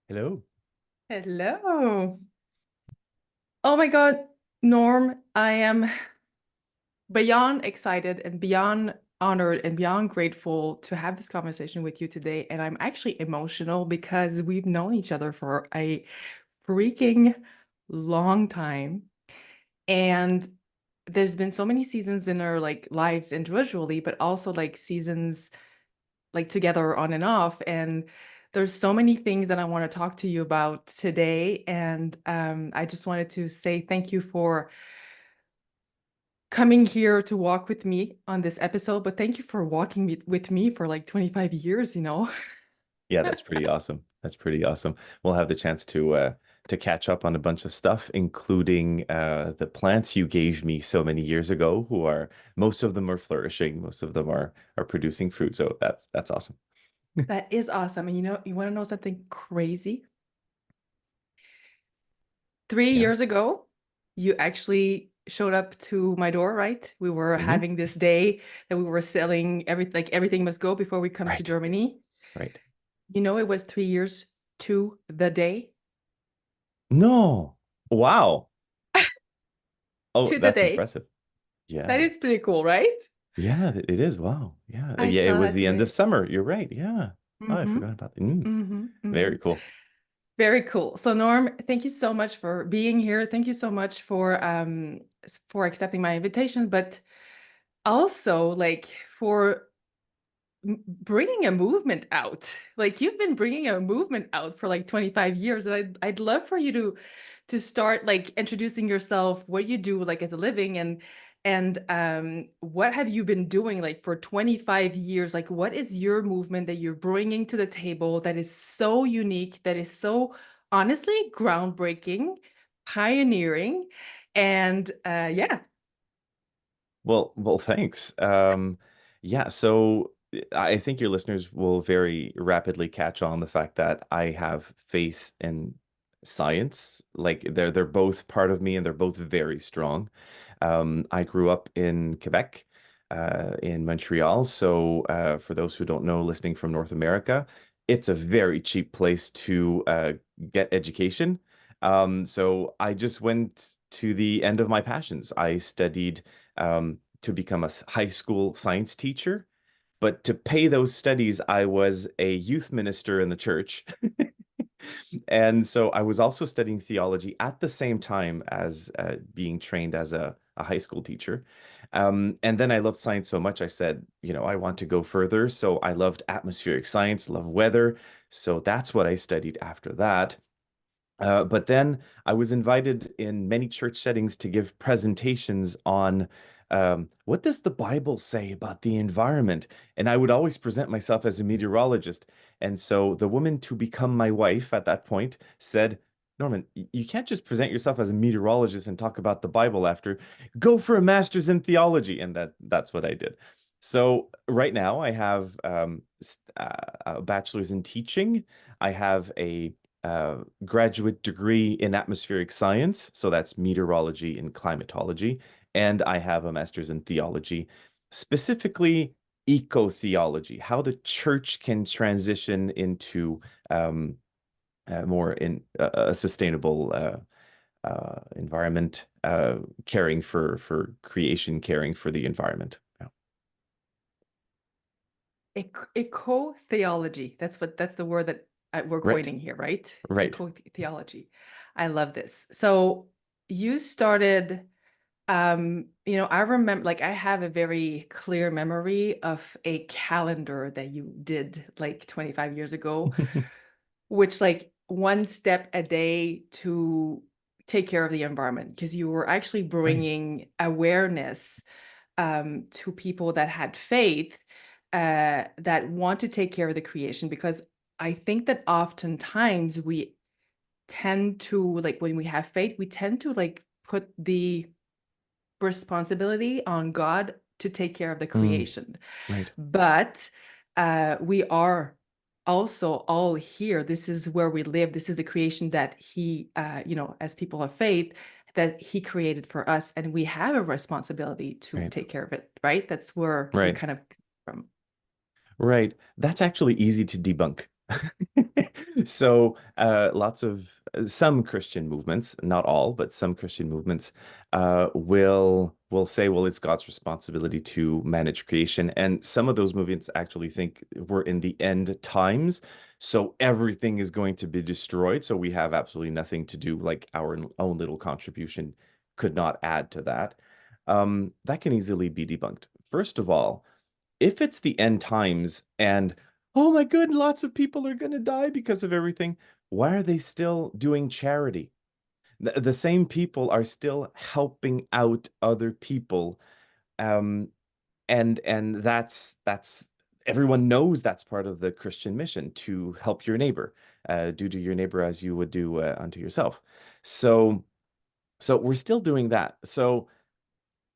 Hello. Hello. Oh my God, Norm, I am beyond excited and beyond honored and beyond grateful to have this conversation with you today. And I'm actually emotional because we've known each other for a freaking long time. And there's been so many seasons in our lives individually, but also seasons together on and off. And there's so many things that I want to talk to you about today. And I just wanted to say thank you for coming here to walk with me on this episode. But thank you for walking with me for like 25 years. Yeah, that's pretty awesome. That's pretty awesome. We'll have the chance to catch up on a bunch of stuff, including the plants you gave me so many years ago, who are most of them are flourishing, most of them are producing fruit. So that's awesome. That is awesome. And you want to know something crazy? Three Yeah. years ago, you actually showed up to my door, right? We were Hmm. having this day that we were selling everything must go before we come to Right. Germany. Right. It was 3 years to the day. No. Wow. Oh, To the that's day. impressive. That Yeah. is pretty cool, right? Yeah, it is. Wow. Yeah. I Yeah, it saw was that the end of today. summer. You're right. Yeah. Oh, I Mm-hmm. forgot about that. Mm-hmm. Mm-hmm. Very cool. Very cool. So Norm, thank you so much for being here. Thank you so much for accepting my invitation, but also for bringing a movement out. Like you've been bringing a movement out for like 25 years, and I'd love for you to start like introducing yourself, what you do like as a living, and what have you been doing like for 25 years? Like what is your movement that you're bringing to the table that is so unique, that is so honestly groundbreaking, pioneering, and yeah. Well, thanks. Yeah, so I think your listeners will very rapidly catch on the fact that I have faith in science. Like they're both part of me and they're both very strong. I grew up in Quebec, in Montreal. So for those who don't know, listening from North America, it's a very cheap place to get education. So I just went to the end of my passions. I studied to become a high school science teacher. But to pay those studies, I was a youth minister in the church. And so I was also studying theology at the same time as being trained as a high school teacher. And then I loved science so much, I said, I want to go further. So I loved atmospheric science, love weather. So that's what I studied after that. But then I was invited in many church settings to give presentations on what does the Bible say about the environment? And I would always present myself as a meteorologist. And so the woman to become my wife at that point said, Norman, you can't just present yourself as a meteorologist and talk about the Bible after. Go for a master's in theology. And that's what I did. So right now I have a bachelor's in teaching. I have a graduate degree in atmospheric science, so that's meteorology and climatology, and I have a master's in theology, specifically eco-theology, how the church can transition into more in a sustainable environment, caring for creation, caring for the environment. Yeah. Eco-theology. That's the word that we're Right, coining here, right? right. Eco-theology. I love this. So you started, I remember like I have a very clear memory of a calendar that you did like 25 years ago, which like one step a day to take care of the environment because you were actually Right, bringing awareness to people that had faith that want to take care of the creation because I think that oftentimes we tend to like when we have faith we tend to like put the responsibility on God to take care of the mm, creation, right, but we are also all here. This is where we live. This is the creation that he as people of faith, that he created for us, and we have a responsibility to right, take care of it, right? That's where you right. kind of from. Right. That's actually easy to debunk. So, lots of some Christian movements, not all, but some Christian movements, will say, well, it's God's responsibility to manage creation, and some of those movements actually think we're in the end times, so everything is going to be destroyed. So we have absolutely nothing to do. Like our own little contribution could not add to that. That can easily be debunked. First of all, if it's the end times and oh my good, lots of people are going to die because of everything, why are they still doing charity? The same people are still helping out other people. Um, and that's everyone knows that's part of the Christian mission to help your neighbor, do to your neighbor as you would do unto yourself. So we're still doing that. So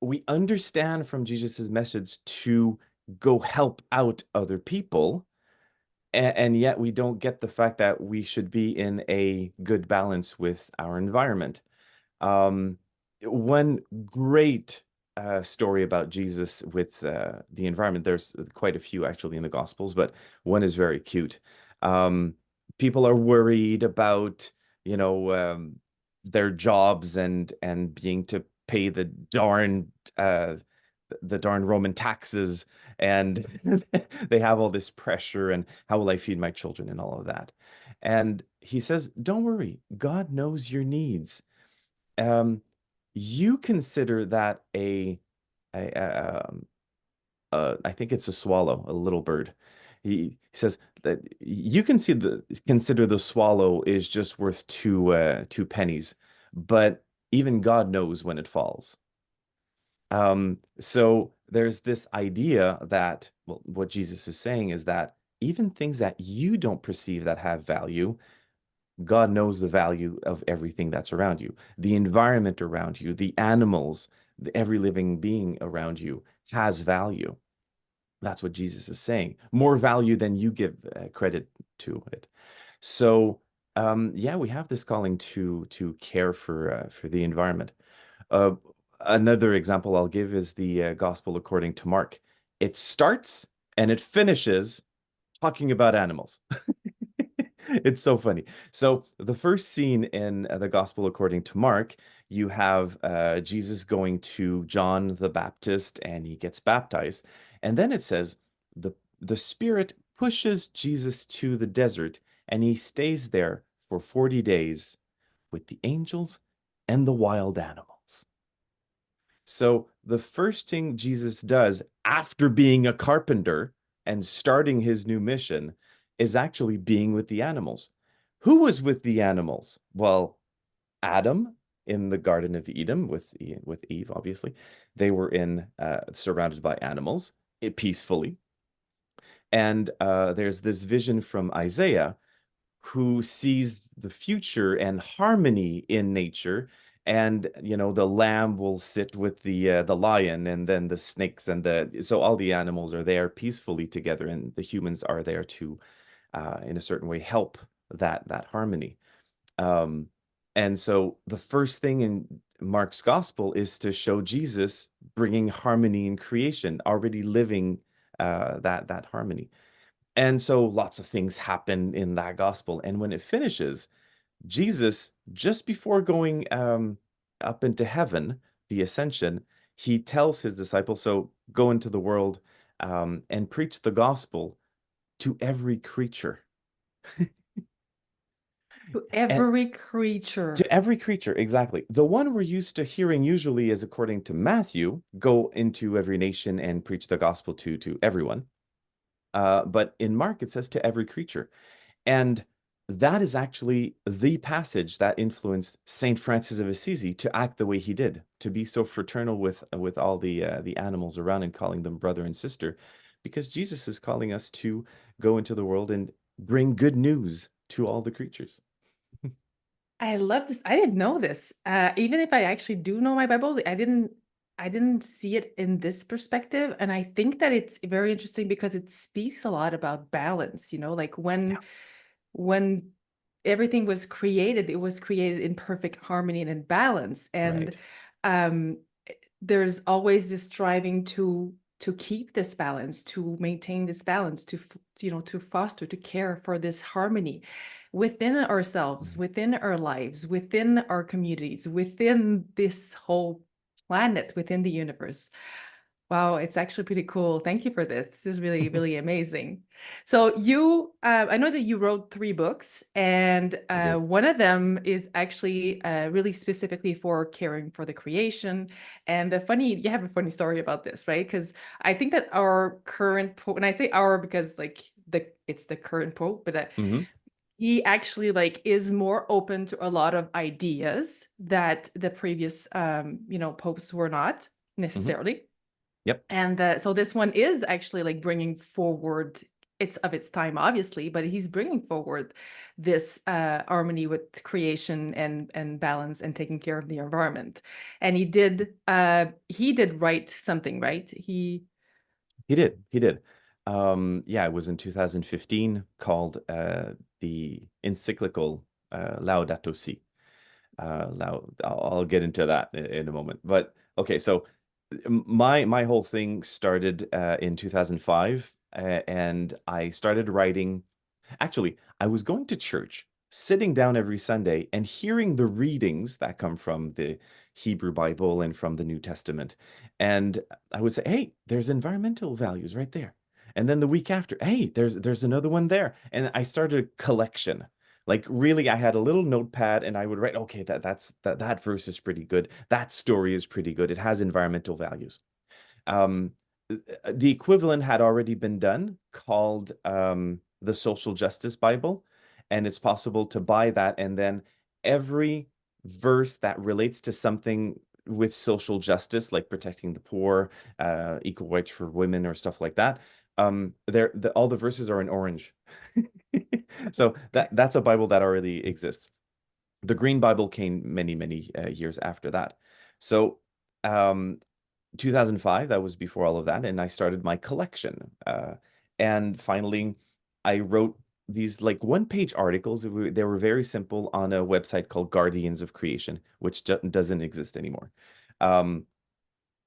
we understand from Jesus's message to go help out other people, and yet we don't get the fact that we should be in a good balance with our environment. Um, One great story about Jesus with the environment, there's quite a few actually in the Gospels, but one is very cute. Um, People are worried about, you know, their jobs and being to pay uh, the darn Roman taxes, and they have all this pressure, and how will I feed my children and all of that. And he says, don't worry, God knows your needs. Um, you consider that I think it's a swallow, a little bird. He says that you can see consider the swallow is just worth two pennies, but even God knows when it falls. So there's this idea that, well, what Jesus is saying is that even things that you don't perceive that have value, God knows the value of everything that's around you, the environment around you, the animals, every living being around you has value. That's what Jesus is saying. More value than you give credit to it. So, yeah, we have this calling to care for the environment. Uh, Another example I'll give is the Gospel according to Mark. It starts and it finishes talking about animals. It's so funny. So the first scene in the Gospel according to Mark, you have Jesus going to John the Baptist and he gets baptized. And then it says the Spirit pushes Jesus to the desert and he stays there for 40 days with the angels and the wild animals. So the first thing Jesus does after being a carpenter and starting his new mission is actually being with the animals. Who was with the animals? Well, Adam in the Garden of Eden with Eve, obviously. They were in surrounded by animals peacefully. And there's this vision from Isaiah who sees the future and harmony in nature. And the lamb will sit with the lion, and then the snakes and so all the animals are there peacefully together, and the humans are there to in a certain way help that harmony. Um, and so the first thing in Mark's gospel is to show Jesus bringing harmony in creation, already living that harmony. And so lots of things happen in that gospel. And when it finishes, Jesus, just before going up into heaven, the ascension, he tells his disciples, so go into the world and preach the gospel to every creature. To And every creature. to every creature, exactly. The one we're used to hearing usually is, according to Matthew, go into every nation and preach the gospel to everyone. But in Mark, it says to every creature. And that is actually the passage that influenced Saint Francis of Assisi to act the way he did, to be so fraternal with all the animals around and calling them brother and sister, because Jesus is calling us to go into the world and bring good news to all the creatures. I love this. I didn't know this. Even if I actually do know my Bible, I didn't see it in this perspective. And I think that it's very interesting because it speaks a lot about balance, like Yeah, when everything was created, it was created in perfect harmony and in balance. And right. um there's always this striving to keep this balance, to maintain this balance, to foster, to care for this harmony within ourselves, within our lives, within our communities, within this whole planet, within the universe. Wow, it's actually pretty cool. Thank you for this. This is really, really amazing. So I know that you wrote 3 books, and I did. one of them is actually really specifically for caring for the creation. And you have a funny story about this, right? Because I think that our current Pope, and I say our because like it's the current Pope, but Hmm. he actually like is more open to a lot of ideas that the previous popes were not Hmm. necessarily. Yep. And so this one is actually like bringing forward, it's of its time, obviously, but he's bringing forward this harmony with creation and balance and taking care of the environment. And he did write something, right? He did. He did. Yeah, it was in 2015 called the encyclical Laudato Si. I'll get into that in a moment. But okay, so my whole thing started in 2005, and I started writing. Actually, I was going to church, sitting down every Sunday and hearing the readings that come from the Hebrew Bible and from the New Testament. And I would say, "Hey, there's environmental values right there." And then the week after, "Hey, there's another one there." And I started a collection. Like really, I had a little notepad and I would write, "Okay, that verse is pretty good. That story is pretty good. It has environmental values." Um, the equivalent had already been done called the Social Justice Bible, and it's possible to buy that, and then every verse that relates to something with social justice, like protecting the poor, equal rights for women, or stuff like that, all the verses are in orange. So Okay. that's a Bible that already exists. The Green Bible came many, many years after that. So um, 2005, that was before all of that, and I started my collection. And finally, I wrote these like one-page articles. They were very simple on a website called Guardians of Creation, which doesn't exist anymore. Um,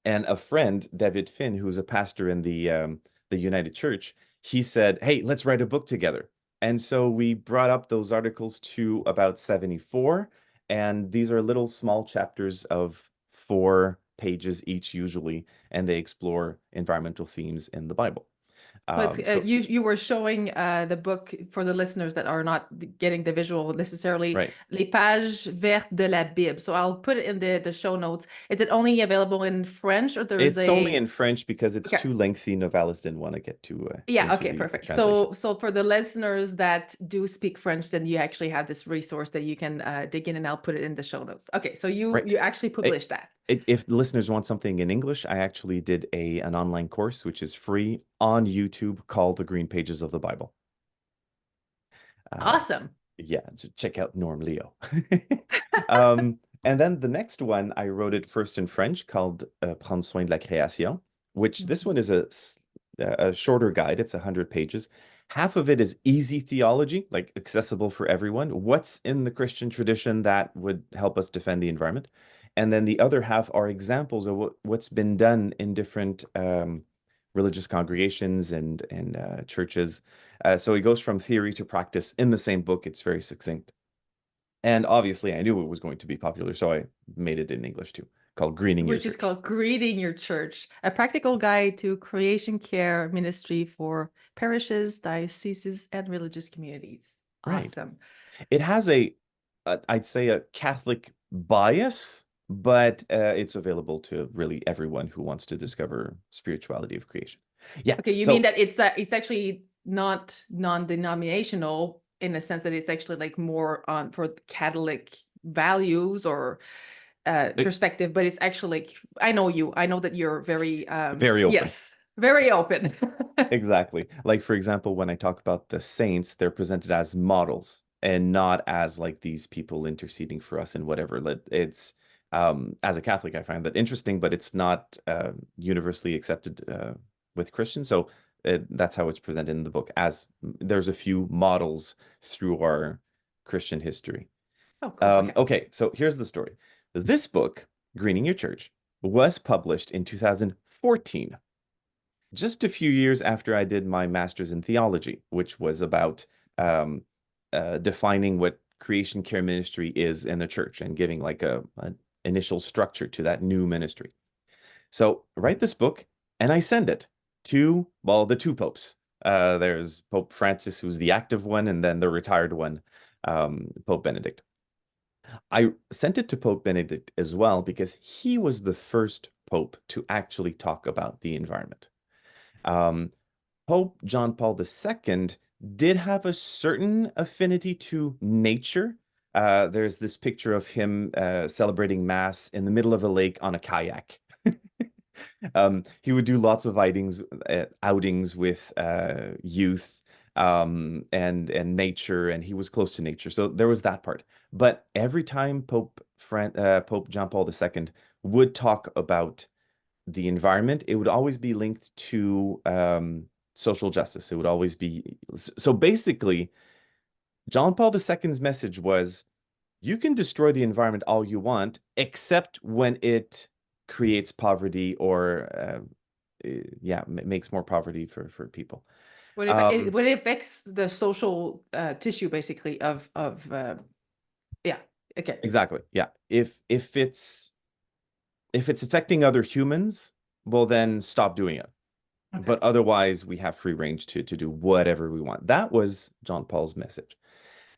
and a friend, David Finn, who's a pastor in the United Church, he said, "Hey, let's write a book together." And so we brought up those articles to about 74, and these are little small chapters of 4 pages each usually, and they explore environmental themes in the Bible. So it's So you were showing the book for the listeners that are not getting the visual necessarily, right. les pages vertes de la Bible. So I'll put it in the show notes. Is it only available in French, or there's It's only a in French because it's okay? too lengthy. Novalis didn't want to get too Yeah, into okay, the perfect. translation. So for the listeners that do speak French, then you actually have this resource that you can dig in, and I'll put it in the show notes. Okay, so you Right. you actually published that. If the listeners want something in English, I actually did an online course which is free on YouTube called The Green Pages of the Bible. Uh, Awesome. yeah, so check out Norm Leo. And then the next one, I wrote it first in French called Prendre soin de la création, which this Mhm. one is a shorter guide. It's 100 pages. Half of it is easy theology, like accessible for everyone. What's in the Christian tradition that would help us defend the environment? And then the other half are examples of what's been done in different religious congregations and churches. So it goes from theory to practice in the same book. It's very succinct. And obviously, I knew it was going to be popular, so I made it in English too, called Greening Your Which is Church. called Greeting Your Church, a practical guide to creation care ministry for parishes, dioceses, and religious communities. Right. Awesome. It has I'd say a Catholic bias, but it's available to really everyone who wants to discover spirituality of creation. Yeah. Okay, you mean So that it's actually not non-denominational in the sense that it's actually like more on for Catholic values or it, perspective, but it's actually like I know you. I know that you're very very open. yes, very open. Exactly. Like, for example, when I talk about the saints, they're presented as models and not as like these people interceding for us and whatever. It's as a Catholic, I find that interesting, but it's not universally accepted with Christians. So that's how it's presented in the book, as there's a few models through our Christian history. Oh, cool. Okay. Okay, so here's the story. This book, Greening Your Church, was published in 2014. just a few years after I did my master's in theology, which was about um, defining what creation care ministry is in the church and giving like an initial structure to that new ministry. So write this book, and I send it to, well, the two popes. There's Pope Francis, who's the active one, and then the retired one, Pope Benedict. I sent it to Pope Benedict as well because he was the first pope to actually talk about the environment. Um, Pope John Paul II did have a certain affinity to nature. There's this picture of him celebrating Mass in the middle of a lake on a kayak. He would do lots of outings with youth and nature, and he was close to nature. So there was that part. But every time Pope John Paul II would talk about the environment, it would always be linked to social justice. It would always be so basically, John Paul II's message was you can destroy the environment all you want, except when it creates poverty or yeah, makes more poverty for people. When it affects the social tissue, basically, yeah, okay. Exactly. Yeah. If it's affecting other humans, well then stop doing it. Okay. But otherwise, we have free range to do whatever we want. That was John Paul's message.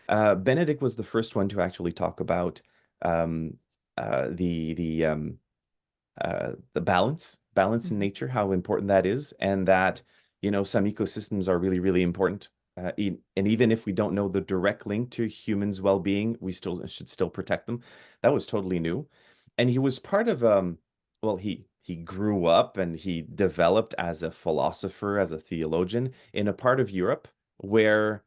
Benedict was the first one to actually talk about um, uh, the the um, the balance in Mhm. nature, how important that is, and that some ecosystems are really, really important. And even if we don't know the direct link to humans' well-being, we still should still protect them. That was totally new, and he was part of well, he grew up and he developed as a philosopher, as a theologian in a part of Europe where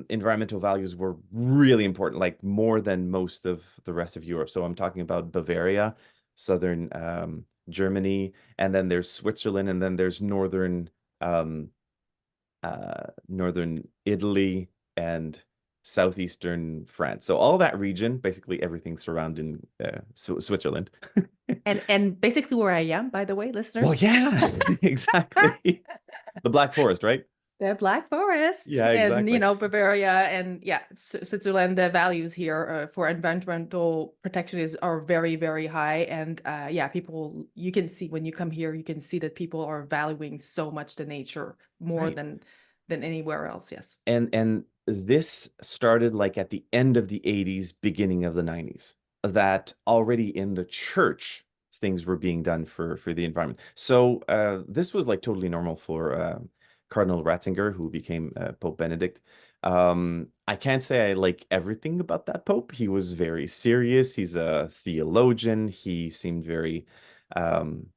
environmental values were really important, like more than most of the rest of Europe. So I'm talking about Bavaria, southern Germany, and then there's Switzerland, and then there's um, northern Italy and southeastern France. So all that region, basically everything surrounding Switzerland. And basically where I am, by the way, Well, listeners. yeah, exactly. The Black Forest, right? The Black Forest Yeah, and, exactly. Bavaria and, yeah, Switzerland, the values here for environmental protection are very, very high. And yeah, people, you can see when you come here, you can see that people are valuing so much the nature more Right. than anywhere else. Yes. And this started like at the end of the 80s, beginning of the 90s, that already in the church things were being done for the environment. So this was like totally normal for Cardinal Ratzinger, who became Pope Benedict. I can't say I like everything about that Pope. He was very serious. He's a theologian. He seemed very um,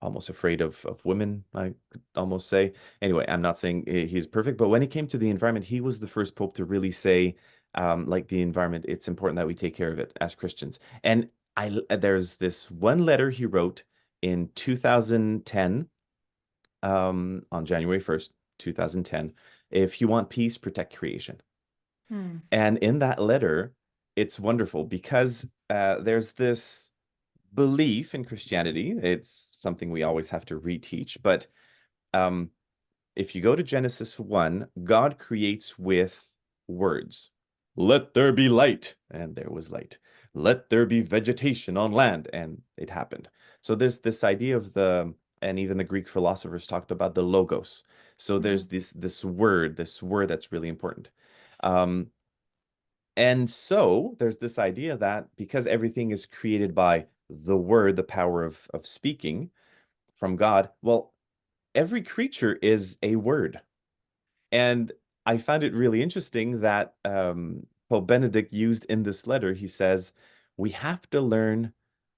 almost afraid of women, I could almost say. Anyway, I'm not saying he's perfect, but when it came to the environment, he was the first pope to really say, like the environment, it's important that we take care of it as Christians. And there's this one letter he wrote in 2010, on January 1st, 2010. If you want peace, protect creation. Hmm. And in that letter, it's wonderful because there's this belief in Christianity. It's something we always have to reteach, but um, if you go to Genesis 1, God creates with words. Let there be light, and there was light. Let there be vegetation on land, and it happened. So there's this idea of and even the Greek philosophers talked about the logos. So there's Mhm. this word that's really important. Um, and so there's this idea that because everything is created by the word, the power of speaking from God, well, every creature is a word. And I found it really interesting that Pope Benedict used in this letter, he says, we have to learn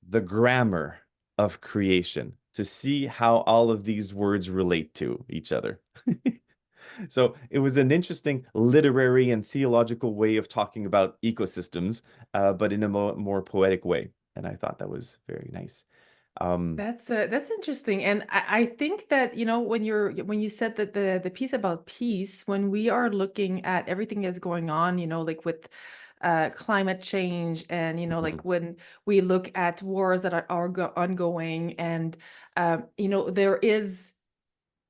the grammar of creation to see how all of these words relate to each other. So it was an interesting literary and theological way of talking about ecosystems, but in a more poetic way. And I thought that was very nice. Um, That's interesting, and I think that when you said that the piece about peace, when we are looking at everything that's going on, like with climate change, and mhm, like when we look at wars that are ongoing, and there is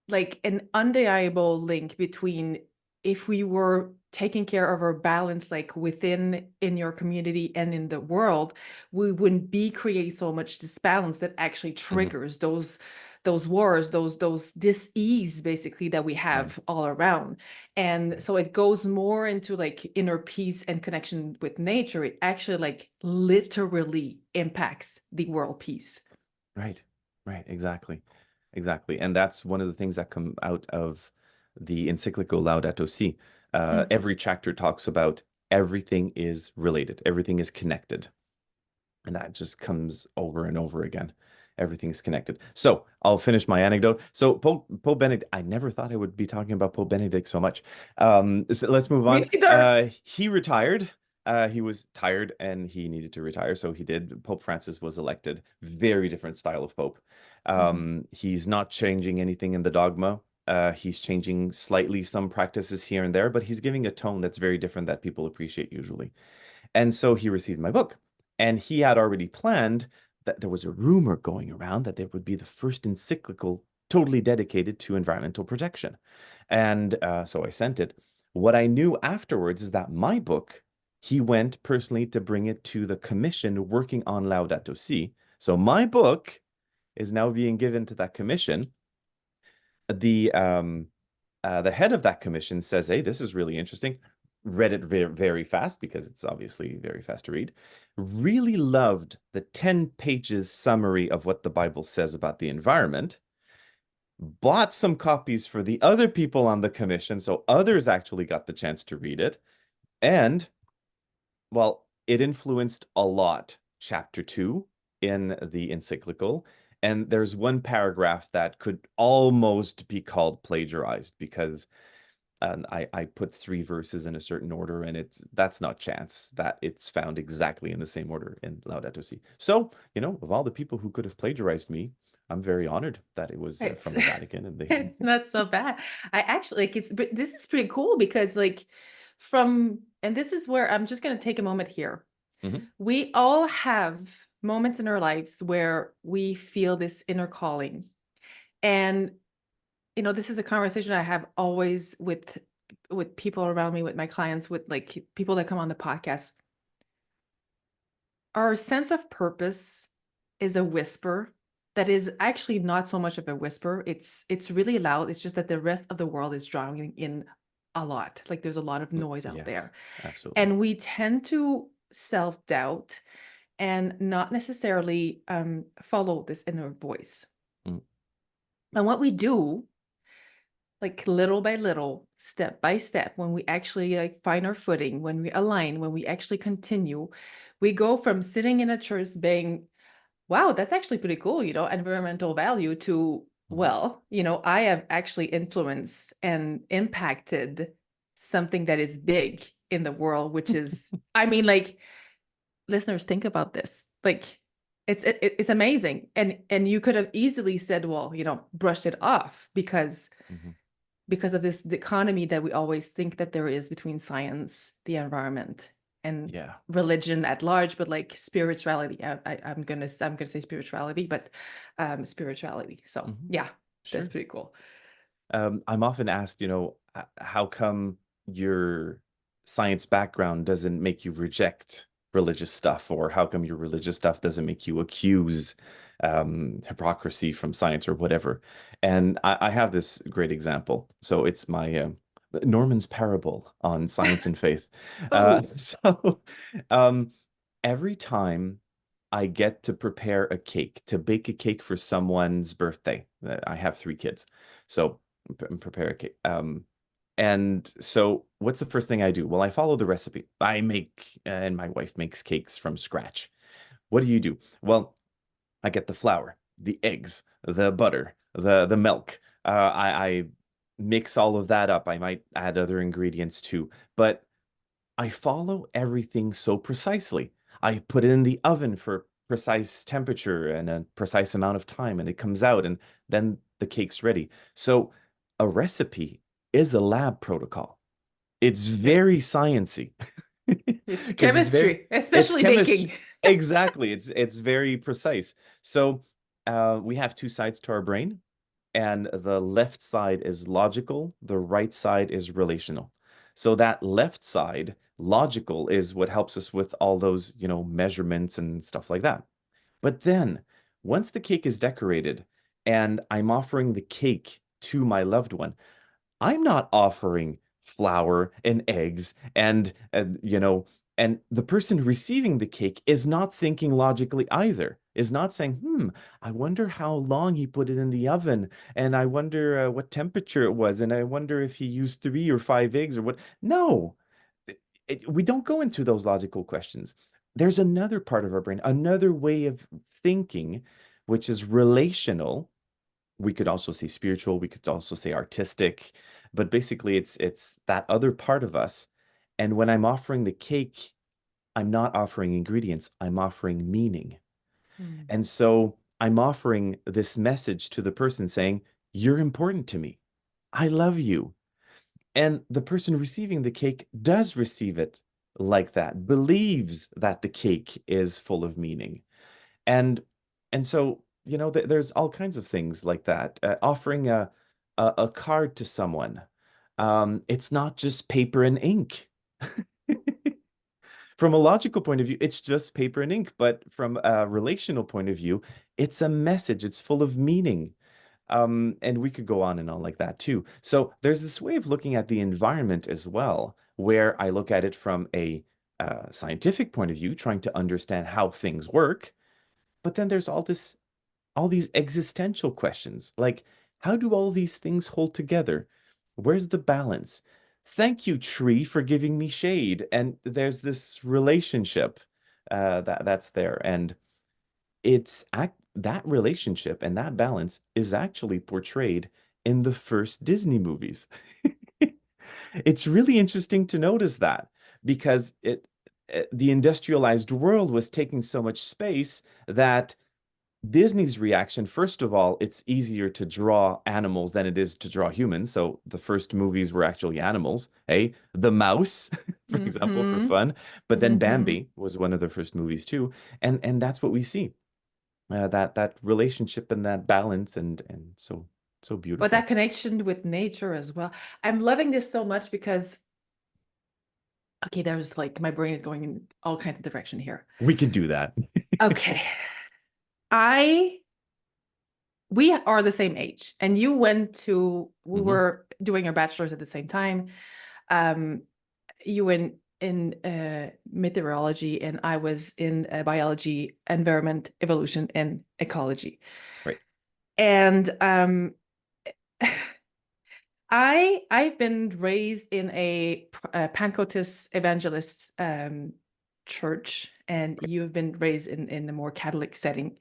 like an undeniable link between if we were taking care of our balance, like within in your community and in the world, we wouldn't be creating so much disbalance that actually Hmm. triggers those wars, those dis-ease basically that we Right. have all around. And Right. so it goes more into like inner peace and connection with nature. It actually like literally impacts the world peace. Right. Right. Exactly. Exactly. And that's one of the things that come out of the encyclical Laudato Si. Mm. Every chapter talks about everything is related, everything is connected. And that just comes over and over again. Everything's connected. So I'll finish my anecdote. So Pope Benedict, I never thought I would be talking about Pope Benedict so much. So let's move Me on. neither. He retired. He was tired and he needed to retire, so he did. Pope Francis was elected. Very different style of Pope. Mhm. He's not changing anything in the dogma. He's changing slightly some practices here and there, but he's giving a tone that's very different that people appreciate usually. And so he received my book. And he had already planned that there was a rumor going around that there would be the first encyclical totally dedicated to environmental protection. And so I sent it. What I knew afterwards is that my book, he went personally to bring it to the commission working on Laudato Si. So my book is now being given to that commission. The head of that commission says, "Hey, this is really interesting." Read it very, very fast because it's obviously very fast to read. Really loved the 10 pages summary of what the Bible says about the environment. Bought some copies for the other people on the commission, so others actually got the chance to read it. And well, it influenced a lot, chapter 2 in the encyclical. And there's one paragraph that could almost be called plagiarized because I put three verses in a certain order, and that's not chance that it's found exactly in the same order in Laudato Si. So, of all the people who could have plagiarized me, I'm very honored that it was It's from the Vatican, and they. it's not so bad. I actually like it's but this is pretty cool because like from and this is where I'm just going to take a moment here. Mhm. We all have moments in our lives where we feel this inner calling. And this is a conversation I have always with people around me, with my clients, with like people that come on the podcast. Our sense of purpose is a whisper that is actually not so much of a whisper. It's really loud. It's just that the rest of the world is drowning in a lot. Like there's a lot of noise out Yes, there. absolutely. And we tend to self-doubt and not necessarily follow this inner voice. Mm. And what we do, like little by little, step by step, when we actually like find our footing, when we align, when we actually continue, we go from sitting in a church being, wow, that's actually pretty cool, environmental value to, Mhm. well, I have actually influenced and impacted something that is big in the world, which is, I mean, like, listeners, think about this. Like, it's amazing. And you could have easily said, well, brushed it off Mhm. because of this dichotomy that we always think that there is between science, the environment, and Yeah. religion at large, but like spirituality. I'm gonna say spirituality, but spirituality. So Mhm. yeah, that's Sure. pretty cool. I'm often asked, how come your science background doesn't make you reject religious stuff, or how come your religious stuff doesn't make you accuse hypocrisy from science or whatever? And I have this great example. So it's my Norman's parable on science and faith. Oh, So um, every time I get to prepare a cake, to bake a cake for someone's birthday, I have three kids. So prepare a cake. And so what's the first thing I do? Well, I follow the recipe. I make, and my wife makes cakes from scratch. What do you do? Well, I get the flour, the eggs, the butter, the milk. I mix all of that up. I might add other ingredients too, but I follow everything so precisely. I put it in the oven for precise temperature and a precise amount of time, and it comes out, and then the cake's ready. So a recipe is a lab protocol. It's yep. very sciencey It's because chemistry, it's especially chemistry. baking. Exactly. It's very precise. So we have two sides to our brain. and the left side is logical, the right side is relational. So that left side, logical, is what helps us with all those, measurements and stuff like that. But then once the cake is decorated and I'm offering the cake to my loved one, I'm not offering flour and eggs and the person receiving the cake is not thinking logically either, is not saying, I wonder how long he put it in the oven, and I wonder what temperature it was, and I wonder if he used 3 or 5 eggs or what. No, we don't go into those logical questions. There's another part of our brain, another way of thinking, which is relational. We could also say spiritual, we could also say artistic, but basically it's that other part of us. And when I'm offering the cake, I'm not offering ingredients, I'm offering meaning. Mm. And so I'm offering this message to the person saying, you're important to me. I love you. And the person receiving the cake does receive it like that, believes that the cake is full of meaning. And so, there's all kinds of things like that. Offering a card to someone. It's not just paper and ink. From a logical point of view, it's just paper and ink, but from a relational point of view, it's a message. It's full of meaning. And we could go on and on like that too. So there's this way of looking at the environment as well, where I look at it from a scientific point of view, trying to understand how things work. But then there's all these existential questions, like how do all these things hold together? Where's the balance? Thank you, tree, for giving me shade. And there's this relationship that's there, and that relationship and that balance is actually portrayed in the first Disney movies. It's really interesting to notice that because the industrialized world was taking so much space that Disney's reaction, first of all, it's easier to draw animals than it is to draw humans. So the first movies were actually animals, eh? The mouse, for example, for Mm-hmm. fun. But then Mm-hmm. Bambi was one of the first movies too, and that's what we see, that relationship and that balance, and so But that beautiful. connection with nature as well. I'm loving this so much because, okay, there's like my brain is going in all kinds of direction here. We could do that. Okay. I we are the same age, and we Hmm. were doing our bachelor's at the same time. Um, you were in meteorology, and I was in biology, environment, evolution, and ecology. Right. And I've been raised in a Pancotist evangelist church, and Right. you've been raised in the more Catholic setting.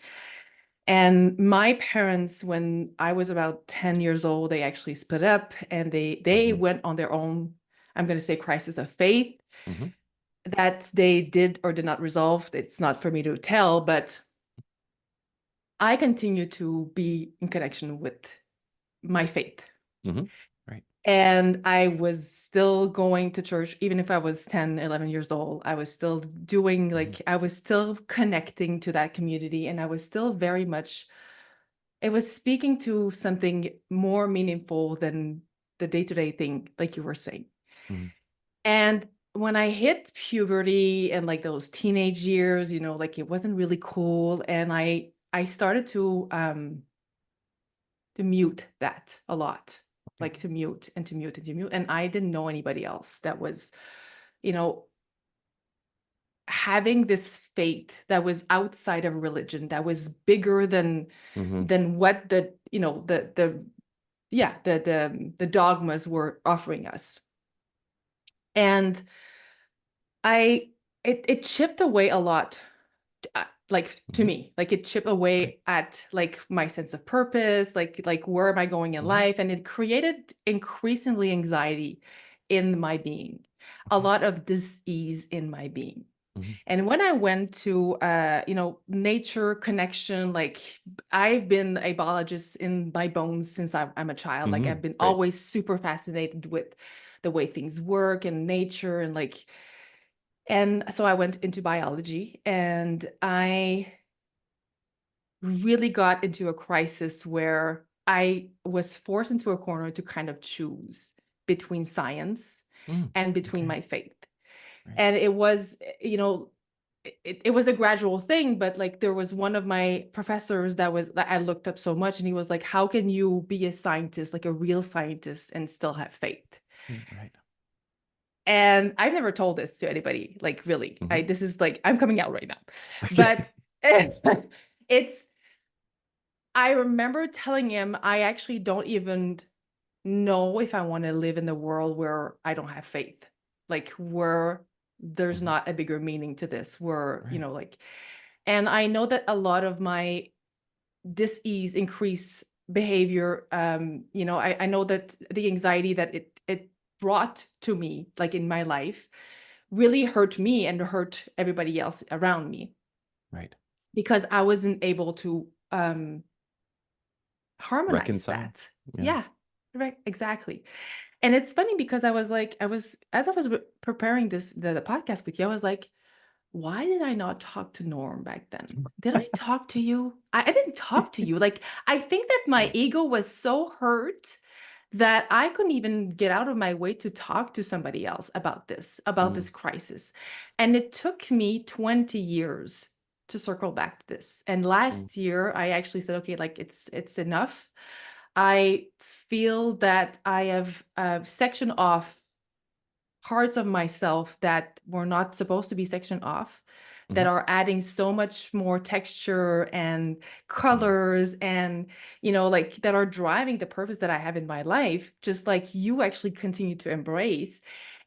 And my parents, when I was about 10 years old, they actually split up, and they Hmm. went on their own, I'm going to say, crisis of faith Hmm. that they did or did not resolve. It's not for me to tell, but I continue to be in connection with my faith. Hmm. Right. And I was still going to church, even if I was 10, 11 years old. I was still doing, Hmm. like, I was still connecting to that community. And I was still very much, it was speaking to something more meaningful than the day-to-day thing, like you were saying. Hmm. And when I hit puberty and like those teenage years, like it wasn't really cool. And I started to mute that a lot, Okay. like to mute and to mute and to mute. And I didn't know anybody else that was, you know, having this faith that was outside of religion, that was bigger Hmm. than what the dogmas were offering us. And it chipped away a lot, like to Hmm. me, like it chipped Right. away at like my sense of purpose, like where am I going in Hmm. life, and it created increasingly anxiety in my being, a Okay. lot of dis-ease in my being. Hmm. And when I went to nature connection, like I've been a biologist in my bones since I'm a child. Like Hmm. I've been Right. always super fascinated with the way things work and nature, and so I went into biology, and I really got into a crisis where I was forced into a corner to kind of choose between science Mm, and between okay. my faith. Right. And it was, it was a gradual thing, but like there was one of my professors that I looked up so much, and he was like, how can you be a scientist, like a real scientist, and still have faith? Yeah, right. And I've never told this to anybody, like really. Hmm. This is like I'm coming out right now. Okay. But it's I remember telling him I actually don't even know if I want to live in the world where I don't have faith. Like where there's Hmm. not a bigger meaning to this, where, Right. like, and I know that a lot of my dis-ease increase behavior, I know that the anxiety that it brought to me, like in my life, really hurt me and hurt everybody else around me, Right. because I wasn't able to harmonize Reconcile. that. Yeah. Yeah, right, exactly. And it's funny because as I was preparing the podcast with you, I was like, why did I not talk to Norm back then? Did I talk to you? I didn't talk to you. Like, I think that my Yeah. ego was so hurt that I couldn't even get out of my way to talk to somebody else about Mm, this crisis. And it took me 20 years to circle back to this. And mm, last year, I actually said, okay, like it's enough. I feel that I have sectioned off parts of myself that were not supposed to be sectioned off, that mhm, are adding so much more texture and mm, colors, and like that are driving the purpose that I have in my life, just like you actually continue to embrace.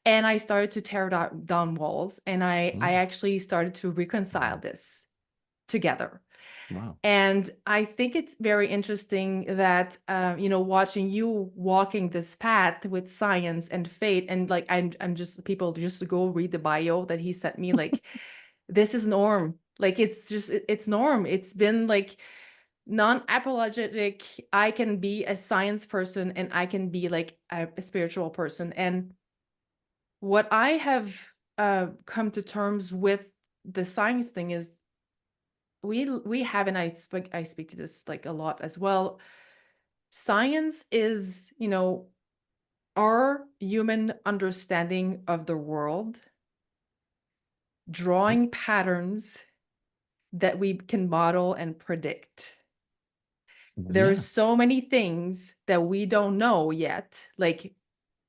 And I started to tear down walls, and I mm. actually started to reconcile Wow. this together. Wow. And I think it's very interesting that, watching you walking this path with science and faith, and like I'm just people just to go read the bio that he sent me. Like this is Norm. Like it's Norm. It's been like non-apologetic. I can be a science person and I can be like a spiritual person. And what I have come to terms with the science thing is we have, and I speak to this like a lot as well. Science is, our human understanding of the world, Right. drawing patterns that we can model and predict. There's Yeah. so many things that we don't know yet. Like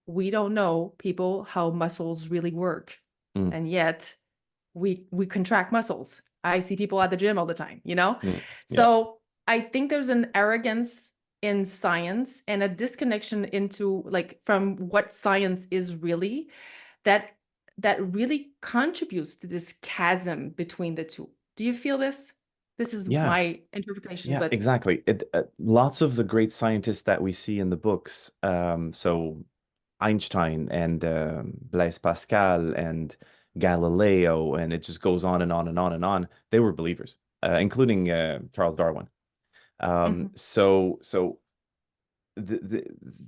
we don't know people how muscles really work. Mm, And yet we contract muscles. I see people at the gym all the time, you know? mm. Yeah. So I think there's an arrogance in science and a disconnection into like from what science is really, that that really contributes to this chasm between the two. Do you feel this? This is Yeah. my interpretation, Yeah, but exactly. Lots of the great scientists that we see in the books, so Einstein and Blaise Pascal and Galileo, and it just goes on and on and on and on. They were believers, including Charles Darwin. Mhm. So the,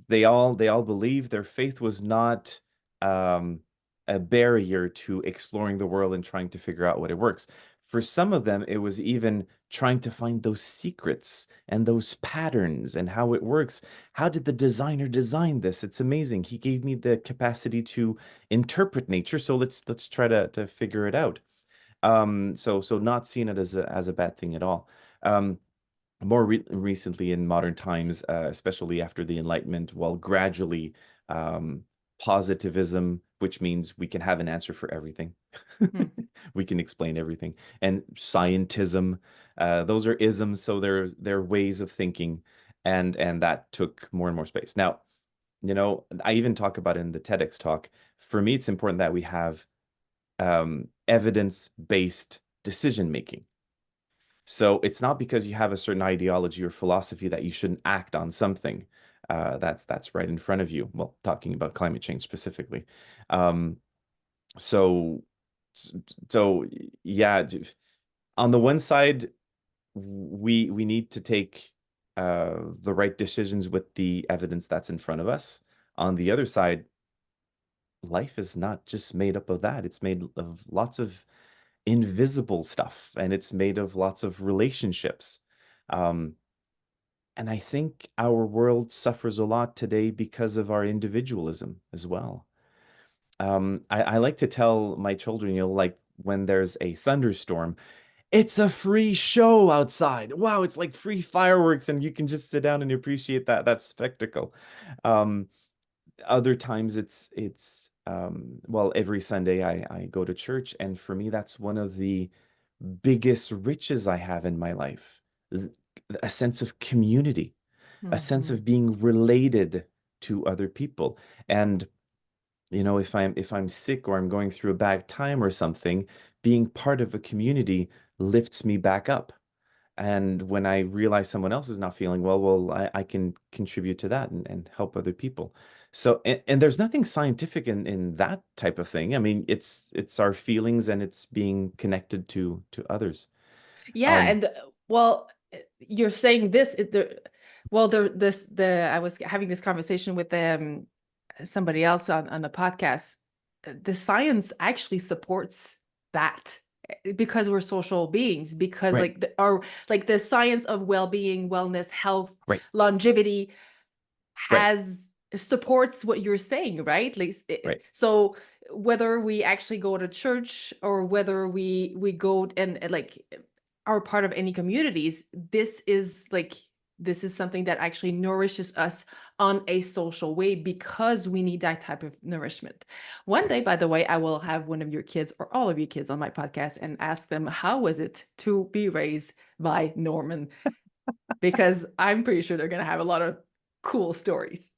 they all believe their faith was not um, a barrier to exploring the world and trying to figure out what it works. For some of them, it was even trying to find those secrets and those patterns and how it works. How did the designer design this? It's amazing. He gave me the capacity to interpret nature, so let's try to figure it out. So not seeing it as a bad thing at all. More recently in modern times, especially after the Enlightenment, while gradually um, positivism, which means we can have an answer for everything, Mm. we can explain everything, and scientism, those are isms, so they're ways of thinking, and that took more and more space. Now, I even talk about in the TEDx talk. For me, it's important that we have evidence-based decision making. So it's not because you have a certain ideology or philosophy that you shouldn't act on something that's right in front of you. Well, talking about climate change specifically. Um, so so yeah, on the one side, we need to take the right decisions with the evidence that's in front of us. On the other side, life is not just made up of that. It's made of lots of invisible stuff, and it's made of lots of relationships. Um, And I think our world suffers a lot today because of our individualism as well. I like to tell my children, like when there's a thunderstorm, it's a free show outside. Wow, it's like free fireworks, and you can just sit down and appreciate that spectacle. Um, Other times well, every Sunday I go to church, and for me that's one of the biggest riches I have in my life. Th- a sense of community, a sense Mhm. of being related to other people. And if I'm sick or I'm going through a bad time or something, being part of a community lifts me back up. And when I realize someone else is not feeling well, I can contribute to that and help other people. So, and there's nothing scientific in that type of thing. I mean, it's our feelings and it's being connected to others. Yeah, Um, and well, you're saying this. Well, I was having this conversation with somebody else on the podcast. The science actually supports that because we're social beings. Because right, like the science of well-being, wellness, health, right, longevity right, has supports what you're saying, right? Like right, so whether we actually go to church or whether we go and like are part of any communities, this is something that actually nourishes us on a social way because we need that type of nourishment. One day, by the way, I will have one of your kids or all of your kids on my podcast and ask them how was it to be raised by Norman, because I'm pretty sure they're going to have a lot of cool stories.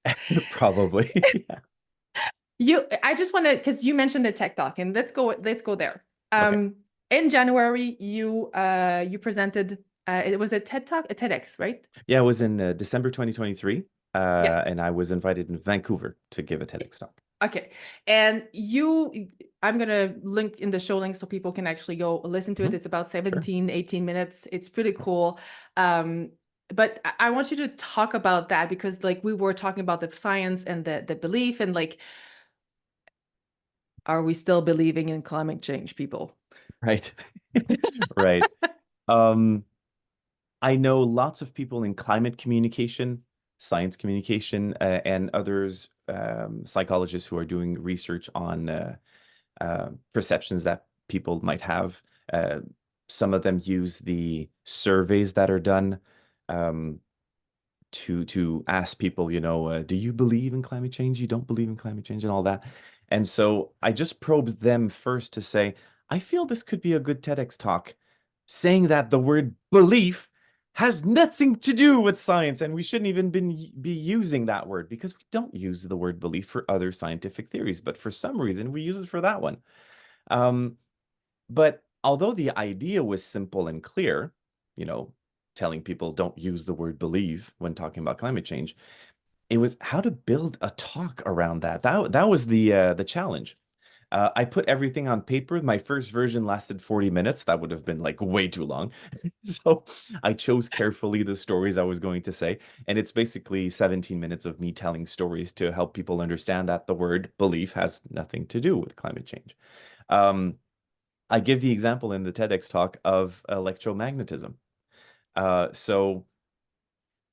probably. Yeah. I just want to, because you mentioned the tech talk, and let's go there. Okay. In January, you presented, it was a TED talk, a TEDx, right? Yeah, it was in December 2023, Yeah. and I was invited in Vancouver to give a TEDx talk. Okay. And I'm going to link in the show link so people can actually go listen to it. Mhm. It's about Sure. 17, 18 minutes. It's pretty cool. Um, but I want you to talk about that because like we were talking about the science and the belief and like, are we still believing in climate change, people? Right. Right. Um, I know lots of people in climate communication, science communication, and others, psychologists who are doing research on perceptions that people might have. Uh, some of them use the surveys that are done. Um, to ask people, do you believe in climate change? You don't believe in climate change and all that. And so I just probed them first to say, I feel this could be a good TEDx talk, saying that the word belief has nothing to do with science, and we shouldn't even be using that word because we don't use the word belief for other scientific theories, but for some reason we use it for that one. Um, but although the idea was simple and clear, you know, telling people don't use the word believe when talking about climate change, it was how to build a talk around that. That was the challenge. I put everything on paper. My first version lasted 40 minutes. That would have been like way too long. So I chose carefully the stories I was going to say. And it's basically 17 minutes of me telling stories to help people understand that the word belief has nothing to do with climate change. Um, I give the example in the TEDx talk of electromagnetism. So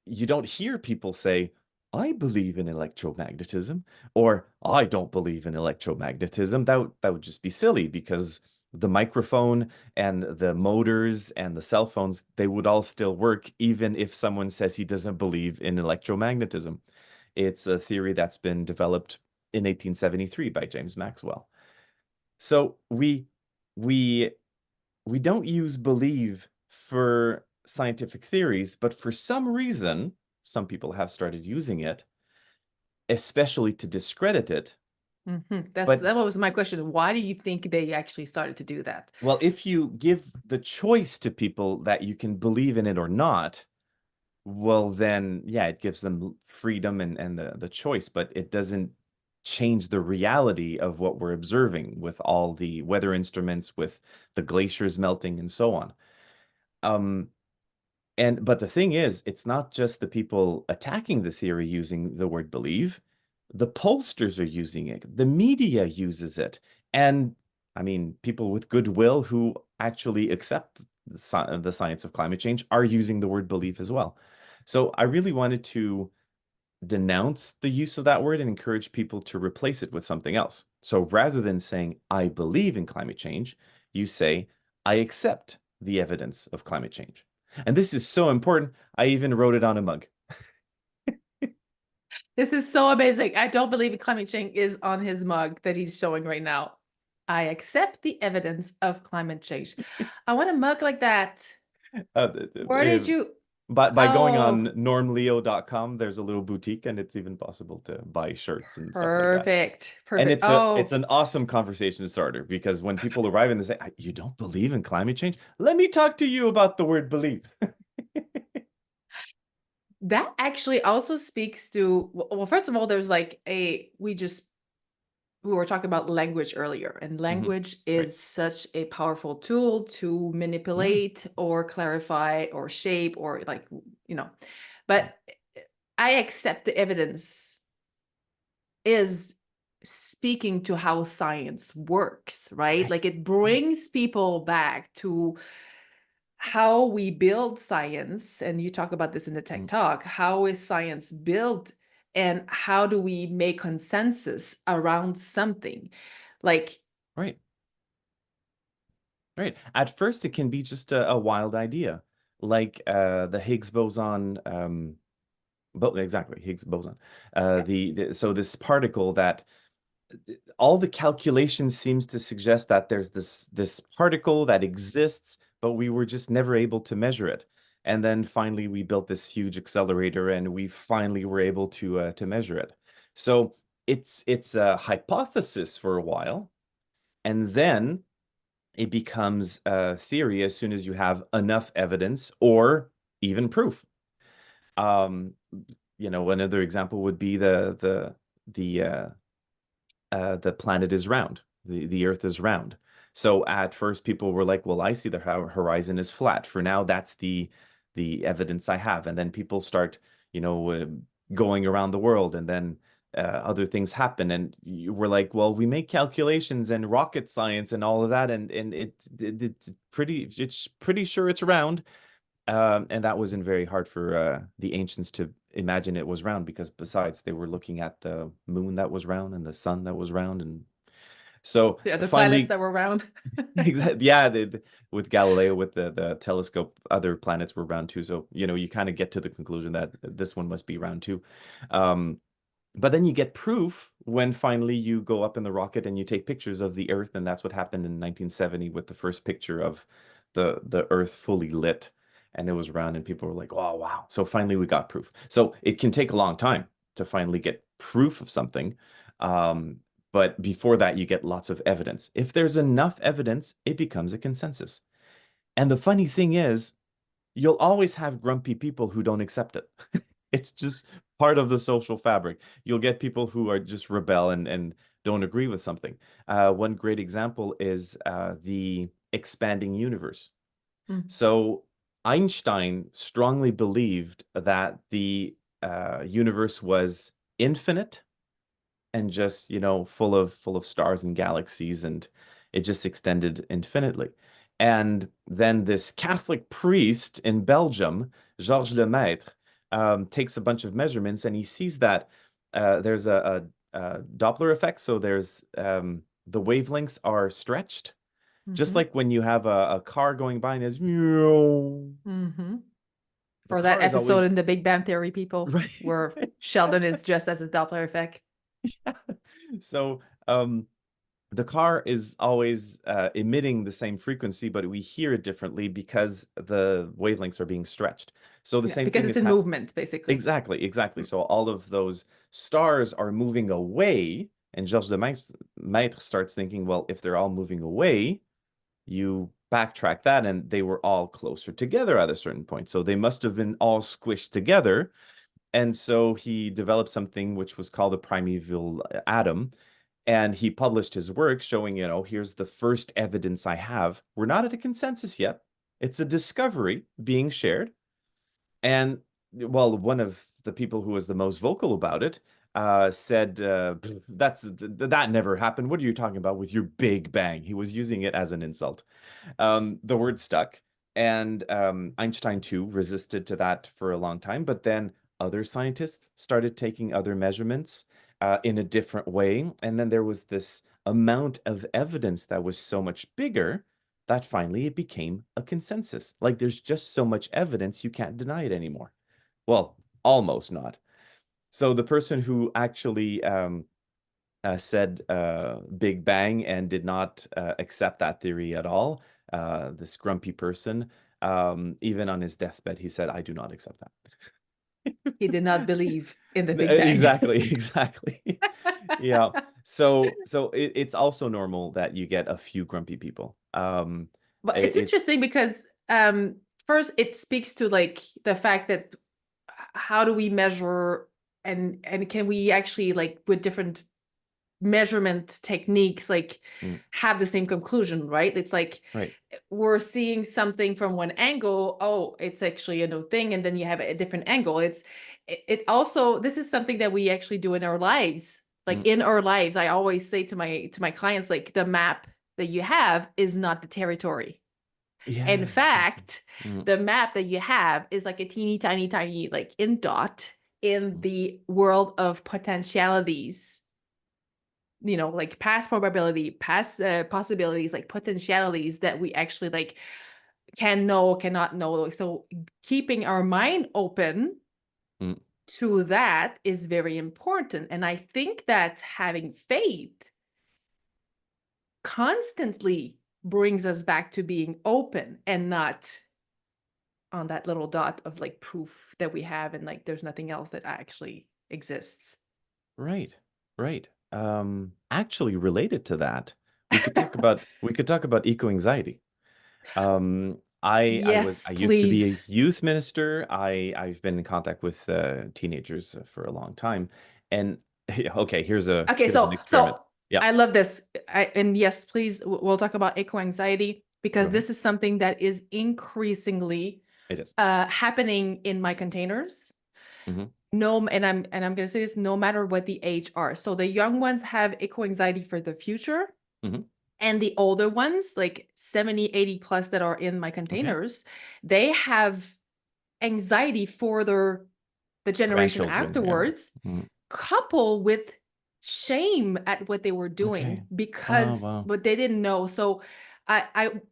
you don't hear people say, I believe in electromagnetism, or I don't believe in electromagnetism. That would just be silly because the microphone and the motors and the cell phones, they would all still work even if someone says he doesn't believe in electromagnetism. It's a theory that's been developed in 1873 by James Maxwell. So we we don't use believe for scientific theories, but for some reason, some people have started using it, especially to discredit it. But That was my question. Why do you think they actually started to do that? well, if you give the choice to people that you can believe in it or not, well, then yeah, it gives them freedom and the choice, but it doesn't change the reality of what we're observing with all the weather instruments, with the glaciers melting and so on. Um, but the thing is, it's not just the people attacking the theory using the word believe. The pollsters are using it. The media uses it. And I mean, people with goodwill who actually accept the science of climate change are using the word belief as well. So I really wanted to denounce the use of that word and encourage people to replace it with something else. So rather than saying, I believe in climate change, you say, I accept the evidence of climate change. And this is so important. I even wrote it on a mug. This is so amazing. I don't believe climate change is on his mug that he's showing right now. I accept the evidence of climate change. I want a mug like that. Uh, Where did you? by going Oh, on normleo.com, there's a little boutique and it's even possible to buy shirts and stuff like that. perfect. And Perfect. it's Oh, an awesome conversation starter because when people arrive and they say, "You don't believe in climate change? Let me talk to you about the word believe." that actually also speaks to, well, first of all, there's like we were talking about language earlier, and Mhm. language Right. is such a powerful tool to Yeah. manipulate or clarify or shape or like, but I accept the evidence is speaking to how science works, right? Right. Like it Right. brings people back to how we build science. And you talk about this in the Tech Mm. Talk. How is science built? And how do we make consensus around something? Like, Right. Right. At first, it can be just a wild idea, like the Higgs boson. But exactly, Higgs boson. So this particle that all the calculations seems to suggest that there's this particle that exists, but we were just never able to measure it. And then finally, we built this huge accelerator, and we finally were able to measure it. So it's a hypothesis for a while, and then it becomes a theory as soon as you have enough evidence or even proof. Um, another example would be the planet is round, the Earth is round. So at first, people were like, "Well, I see the horizon is flat. For now, that's the evidence I have." And then people start, you know, uh, going around the world, and then other things happen, and we're like, "Well, we make calculations and rocket science and all of that, and it's pretty sure it's round." And that wasn't very hard for the ancients to imagine it was round because besides they were looking at the moon that was round and the sun that was round. And so the other planets finally, that were around. exactly, yeah, with Galileo, with the telescope, other planets were round too. So, you kind of get to the conclusion that this one must be round too. Um, but then you get proof when finally you go up in the rocket and you take pictures of the Earth, and that's what happened in 1970 with the first picture of the Earth fully lit, and it was round, and people were like, "Oh, wow!" So finally we got proof. So it can take a long time to finally get proof of something, um, but before that, you get lots of evidence. If there's enough evidence, it becomes a consensus. And the funny thing is, you'll always have grumpy people who don't accept it. It's just part of the social fabric. You'll get people who are just rebel and don't agree with something. One great example is the expanding universe. Mm, So Einstein strongly believed that the universe was infinite and just full of stars and galaxies, and it just extended infinitely. And then this Catholic priest in Belgium, Georges Lemaitre, takes a bunch of measurements, and he sees that there's a Doppler effect. So there's the wavelengths are stretched, just mhm, like when you have a car going by and there's the mhm. Or that car is episode in always the Big Bang Theory, people, right. where Sheldon is just as his Doppler effect. So the car is always emitting the same frequency, but we hear it differently because the wavelengths are being stretched. So the Yeah, same because thing it's is in how movement, basically. exactly, exactly. Mm. So all of those stars are moving away, and Georges de Maistre starts thinking, well, if they're all moving away, you backtrack that, and they were all closer together at a certain point. So they must have been all squished together. And so he developed something which was called a primeval atom, and he published his work showing, here's the first evidence I have. We're not at a consensus yet. It's a discovery being shared. And well, one of the people who was the most vocal about it said, that never happened. What are you talking about with your Big Bang? He was using it as an insult. The word stuck. And Einstein too resisted to that for a long time, but then other scientists started taking other measurements in a different way. And then there was this amount of evidence that was so much bigger that finally it became a consensus. Like there's just so much evidence, you can't deny it anymore. Well, almost not. So the person who actually said Big Bang and did not accept that theory at all, this grumpy person, even on his deathbed, he said, I do not accept that. He did not believe in the Big Bang. Exactly, exactly. Yeah. So it's also normal that you get a few grumpy people. But it's It's interesting because first it speaks to like the fact that how do we measure and can we actually like with different measurement techniques like mm, have the same conclusion, right? It's like right. we're seeing something from one angle, oh, it's actually a new thing, and then you have a different angle. It also, this is something that we actually do in our lives. Like Mm, in our lives, I always say to my clients, like the map that you have is not the territory. In yeah, exactly. fact, Mm, the map that you have is like a teeny tiny tiny like in dot in mm, the world of potentialities, like past probability, past possibilities, like potentialities that we actually like can know, cannot know. So keeping our mind open mm. to that is very important. And I think that having faith constantly brings us back to being open and not on that little dot of like proof that we have and like there's nothing else that actually exists. Right, right. Actually related to that, we could talk about eco-anxiety. I Yes, used to be a please. youth minister. I've been in contact with teenagers for a long time. And okay, Okay, here's an experiment. so Yeah, I love this. And yes, please, we'll talk about eco anxiety go because ahead. this is something that is increasingly It is. happening in my containers. Mm-hmm, No, and I'm gonna say this no matter what the age are. So the young ones have eco anxiety for the future, mm-hmm. and the older ones, like 70, 80 plus that are in my Okay. containers, they have anxiety for the generation Grandchildren. Yeah. afterwards, Mm, couple with shame at what they were okay. doing Oh, because wow. what they didn't know. So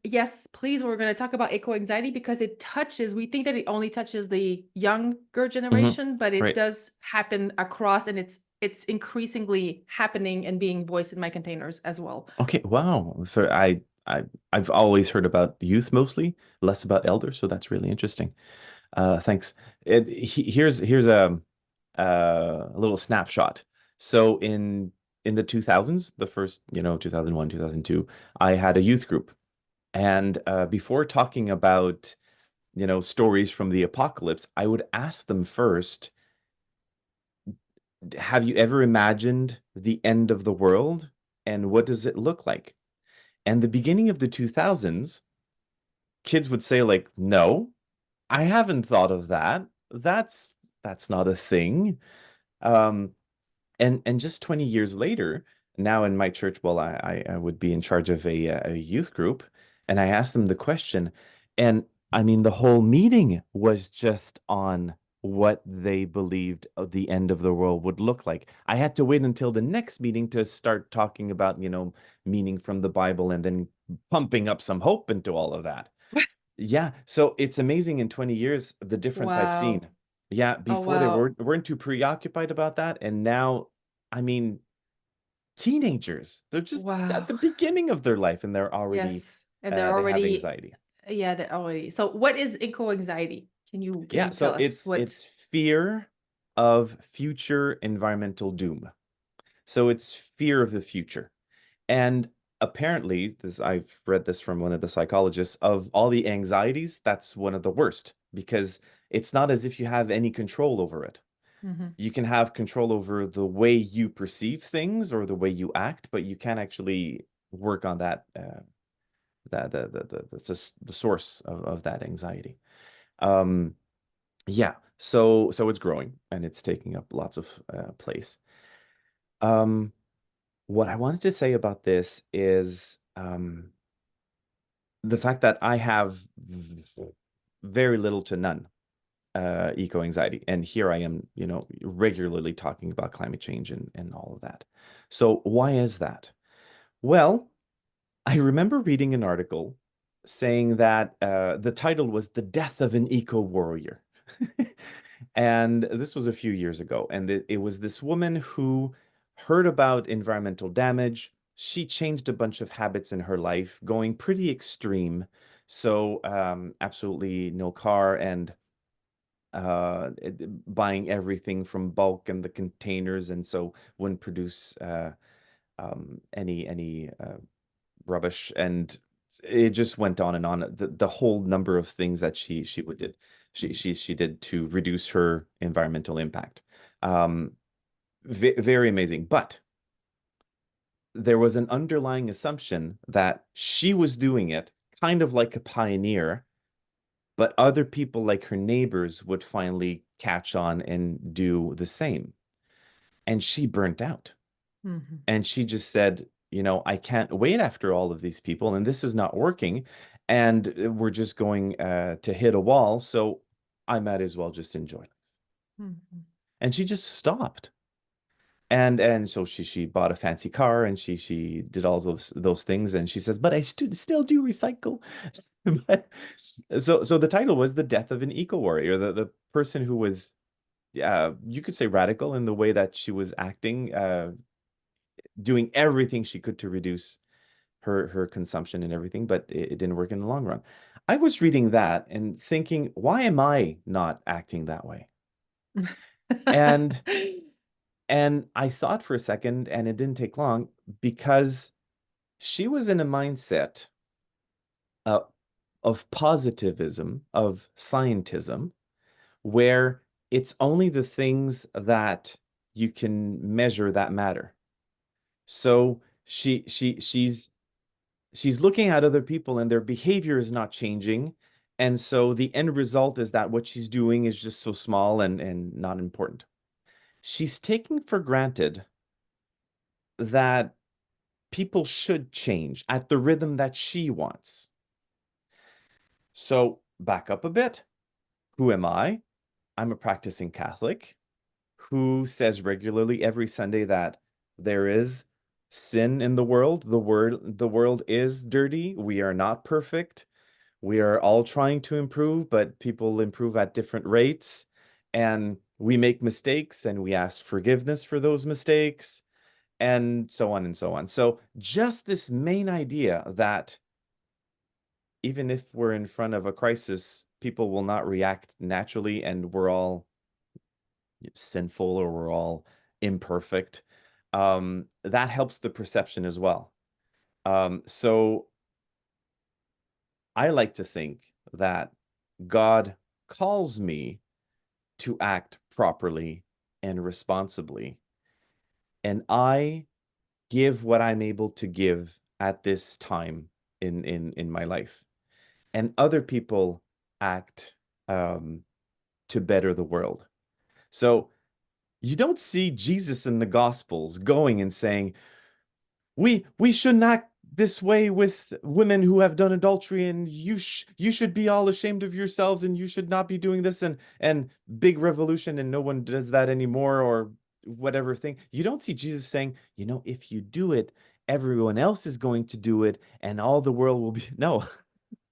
yes, please, we're going to talk about eco anxiety because it touches, we think that it only touches the younger Mm-hmm. generation, but it Right. does happen across, and it's increasingly happening and being voiced in my containers as well. Okay. Wow. I've always heard about youth mostly, less about elders, so that's really interesting. Thanks. Here's a little snapshot. So in the 2000s, the first, 2001, 2002, I had a youth group. And before talking about, stories from the apocalypse, I would ask them first, have you ever imagined the end of the world? And what does it look like? And the beginning of the 2000s, kids would say like, no, I haven't thought of that. That's not a thing. Um, and just 20 years later, now in my church, well, I would be in charge of a youth group, and I asked them the question, and I mean, the whole meeting was just on what they believed the end of the world would look like. I had to wait until the next meeting to start talking about, meaning from the Bible and then pumping up some hope into all of that. Yeah, so it's amazing in 20 years the difference I've Wow. seen. Yeah, Oh, before they wow. weren't too preoccupied about that, and now, I mean, teenagers, they're just at Wow. the beginning of their life and they're already Yes. And they're they have already, anxiety. yeah, they're already. So what is eco anxiety? Can you Yeah, tell so us what? it's fear of future environmental doom. So it's fear of the future. And apparently, this I've read this from one of the psychologists, of all the anxieties, that's one of the worst because it's not as if you have any control over it. Mhm. You can have control over the way you perceive things or the way you act, but you can't actually work on that the source of that anxiety. Um, yeah, so it's growing and it's taking up lots of place. Um, what I wanted to say about this is the fact that I have very little to none eco anxiety, and here I am, regularly talking about climate change and all of that. So why is that? Well, I remember reading an article saying that the title was "The Death of an Eco Warrior." And this was a few years ago. And it was this woman who heard about environmental damage. She changed a bunch of habits in her life, going pretty extreme. So, absolutely no car and buying everything from bulk and the containers, and so wouldn't produce any rubbish, and it just went on and on. The whole number of things that she would did she did to reduce her environmental impact. Um, Very amazing. But there was an underlying assumption that she was doing it kind of like a pioneer, but other people like her neighbors would finally catch on and do the same. And she burnt out. Mhm. And she just said, I can't wait after all of these people, and this is not working. And we're just going to hit a wall. So I might as well just enjoy it. Mhm. And she just stopped. And so she bought a fancy car, and she did all those things. And she says, but I still do recycle. But, so the title was The Death of an Eco Warrior, the person who was, you could say, radical in the way that she was acting, doing everything she could to reduce her consumption and everything, but it didn't work in the long run. I was reading that and thinking, why am I not acting that way? And and I thought for a second, and it didn't take long, because she was in a mindset uh, of positivism, of scientism, where it's only the things that you can measure that matter. So she's looking at other people and their behavior is not changing. And so the end result is that what she's doing is just so small and not important. She's taking for granted that people should change at the rhythm that she wants. So back up a bit. Who am I? I'm a practicing Catholic who says regularly every Sunday that there is sin in the world. The world is dirty. We are not perfect. We are all trying to improve, but people improve at different rates. And we make mistakes and we ask forgiveness for those mistakes, and so on and so on. So just this main idea that even if we're in front of a crisis, people will not react naturally and we're all sinful or we're all imperfect, that helps the perception as well. So I like to think that God calls me to act properly and responsibly, and I give what I'm able to give at this time in my life, and other people act to better the world. So you don't see Jesus in the Gospels going and saying, we shouldn't act this way with women who have done adultery, and you should be all ashamed of yourselves, and you should not be doing this, and big revolution, and no one does that anymore, or whatever thing. You don't see Jesus saying, if you do it, everyone else is going to do it, and all the world will be. No,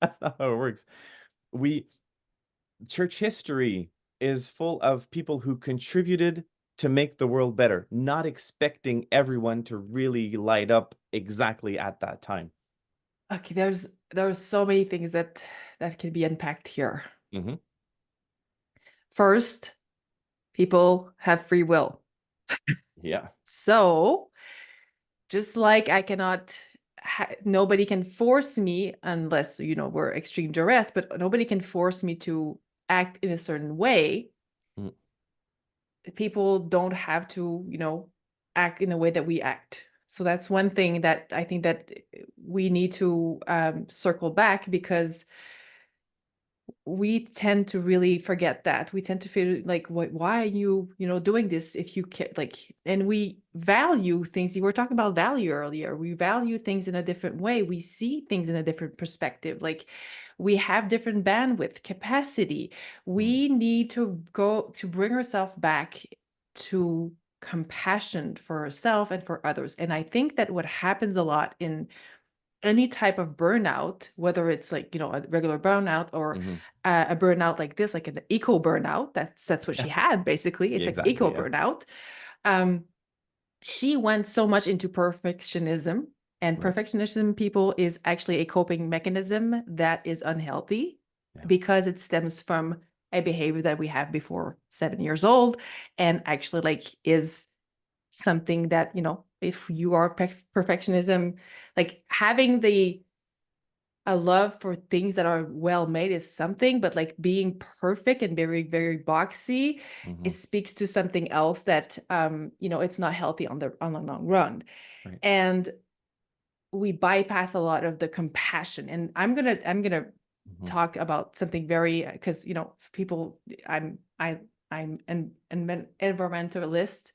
that's not how it works. We Church history is full of people who contributed to make the world better, not expecting everyone to really light up exactly at that time. Okay, there's so many things that can be unpacked here. Hmm. First, people have free will. Yeah. So, just like I cannot nobody can force me unless, we're extreme duress, but nobody can force me to act in a certain way. Mm. People don't have to, act in the way that we act. So that's one thing that I think that we need to circle back, because we tend to really forget that. We tend to feel like, why are you, doing this if you care? Like, and we value things. You were talking about value earlier. We value things in a different way. We see things in a different perspective. Like, we have different bandwidth, capacity. Mm, We need to go to bring ourselves back to compassion for ourselves and for others. And I think that what happens a lot in any type of burnout, whether it's like, a regular burnout or hmm a burnout like this, like an eco burnout, that's what she Yeah. had basically. It's Yeah, like exactly. eco Yeah. burnout. Um, she went so much into perfectionism, and Right. perfectionism, people, is actually a coping mechanism that is unhealthy Yeah. because it stems from a behavior that we have before 7 years old, and actually like is something that, if you are perfectionism, like having a love for things that are well made is something, but like being perfect and very, very boxy, it hmm speaks to something else that, it's not healthy on the long run. Right. And we bypass a lot of the compassion. And I'm gonna hmm talk about something very, because people, I'm an environmentalist.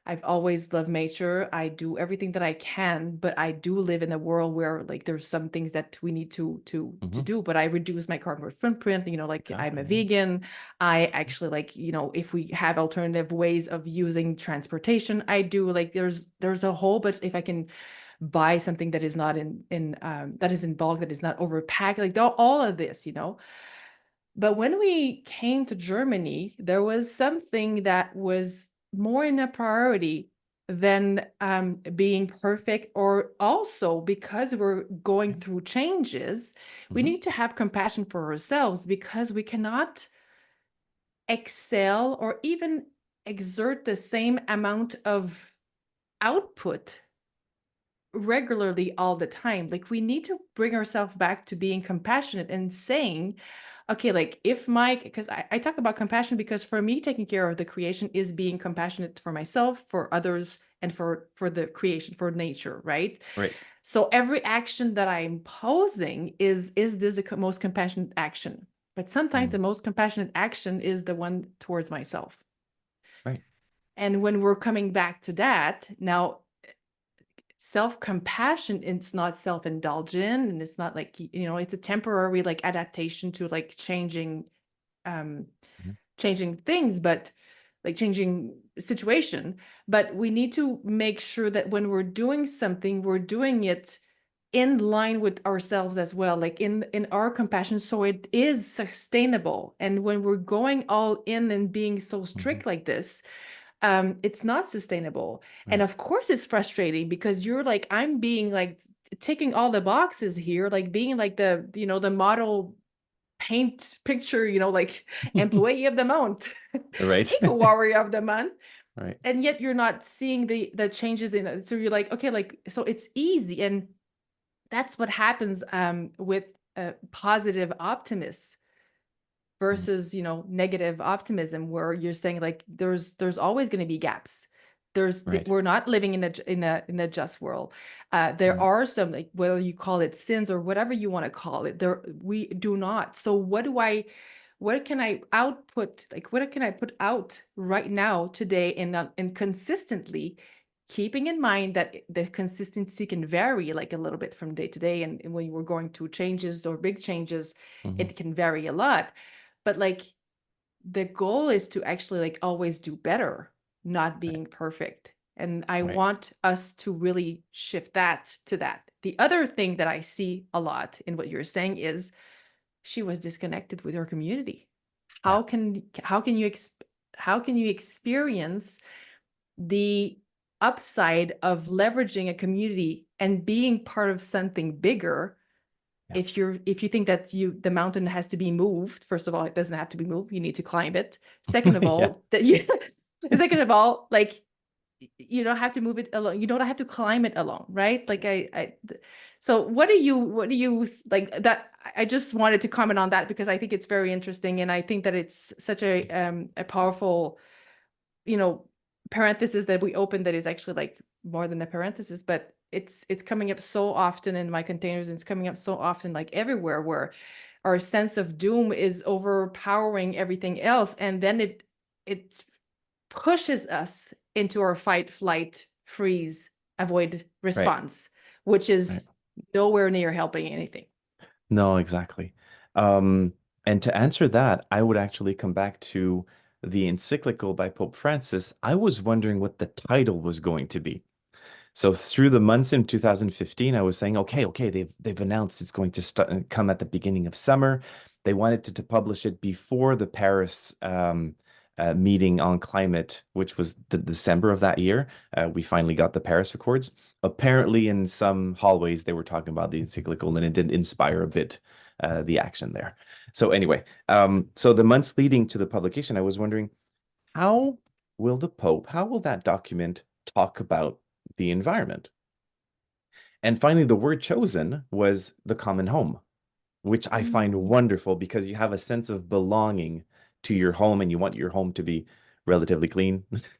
I've always loved nature. I do everything that I can, but I do live in a world where like there's some things that we need to hmm do. But I reduce my carbon footprint. Like I'm a Exactly. Yeah. vegan. I actually like, if we have alternative ways of using transportation, I do. Like there's a whole bunch. If I can buy something that is not in that is in bulk, that is not overpacked, like all of this. But when we came to Germany, there was something that was more in a priority than being perfect, or also because we're going Yeah. through changes, we hmm need to have compassion for ourselves, because we cannot excel or even exert the same amount of output regularly all the time. Like, we need to bring ourselves back to being compassionate and saying, okay, like if Mike, because I talk about compassion because for me, taking care of the creation is being compassionate for myself, for others, and for the creation, for nature, right? Right. So every action that I'm posing is this the most compassionate action? But sometimes the Mm, most compassionate action is the one towards myself. right. And when we're coming back to that, now self-compassion, it's not self-indulgent, and it's not like, it's a temporary like adaptation to like um Mhm. changing things, but like changing situation. But we need to make sure that when we're doing something, we're doing it in line with ourselves as well, like in our compassion, so it is sustainable. And when we're going all in and being so Mhm. strict like this, it's not sustainable. And Right. of course it's frustrating, because you're like, I'm being like ticking all the boxes here, like being like the model paint picture, like employee of the month, Right. eco warrior of the month, Right. and yet you're not seeing the changes in it. So you're like, okay, like, so it's easy. And that's what happens with positive optimists Mm, versus negative optimism, where you're saying like there's always going to be gaps. right. We're not living in a just world. There Mm, are some, like, whether you call it sins or whatever you want to call it, there we do not. So what can I output, like what can I put out right now today, and consistently, keeping in mind that the consistency can vary like a little bit from day to day, and when we're going through changes or big changes, mhm. it can vary a lot. But like, the goal is to actually like always do better, not Right. being perfect. And I Right. want us to really shift that to that. The other thing that I see a lot in what you're saying is she was disconnected with her community. Yeah. How can you experience the upside of leveraging a community and being part of something bigger, Yeah. if you think that the mountain has to be moved? First of all, it doesn't have to be moved, you need to climb it. Second of Yeah. all, that you second of all, like, you don't have to move it alone, you don't have to climb it alone, right? Like, so what do you like that? I just wanted to comment on that because I think it's very interesting, and I think that it's such a powerful, you know parenthesis that we opened, that is actually like more than a parenthesis, but it's coming up so often in my containers, and it's coming up so often like everywhere, where our sense of doom is overpowering everything else, and then it pushes us into our fight, flight, freeze, avoid Right. response, which Right. is nowhere near helping anything. No, exactly. Um, and to answer that, I would actually come back to the encyclical by Pope Francis. I was wondering what the title was going to be. So through the months in 2015, I was saying, okay, they've announced it's going to start come at the beginning of summer. They wanted to publish it before the Paris meeting on climate, which was the December of that year. We finally got the Paris Accords. Apparently, in some hallways, they were talking about the encyclical, and it did inspire a bit the action there. So anyway, so the months leading to the publication, I was wondering, how how will that document talk about the environment? And finally, the word chosen was the common home, which I find Mm. wonderful because you have a sense of belonging to your home and you want your home to be relatively clean, usually.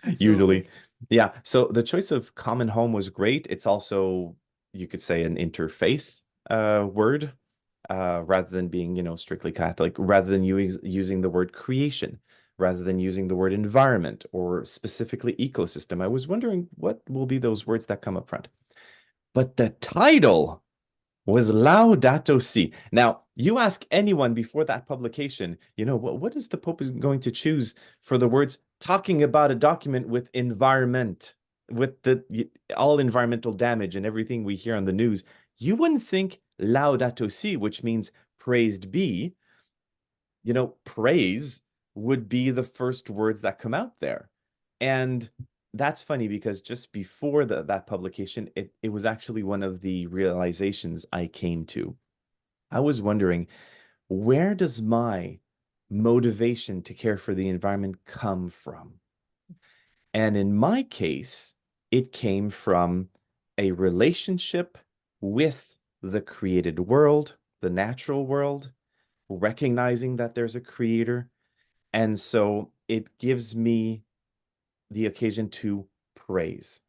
Absolutely. Yeah. So the choice of common home was great. It's also, you could say, an interfaith word rather than being, strictly Catholic, rather than using the word creation, rather than using the word environment or specifically ecosystem. I was wondering what will be those words that come up front. But the title was Laudato Si. Now, you ask anyone before that publication, what is the Pope is going to choose for the words talking about a document with environment, with all environmental damage and everything we hear on the news. You wouldn't think Laudato Si, which means praised be, praise would be the first words that come out there. And that's funny because just before that publication, it was actually one of the realizations I came to. I was wondering, where does my motivation to care for the environment come from? And in my case, it came from a relationship with the created world, the natural world, recognizing that there's a creator. And so it gives me the occasion to praise.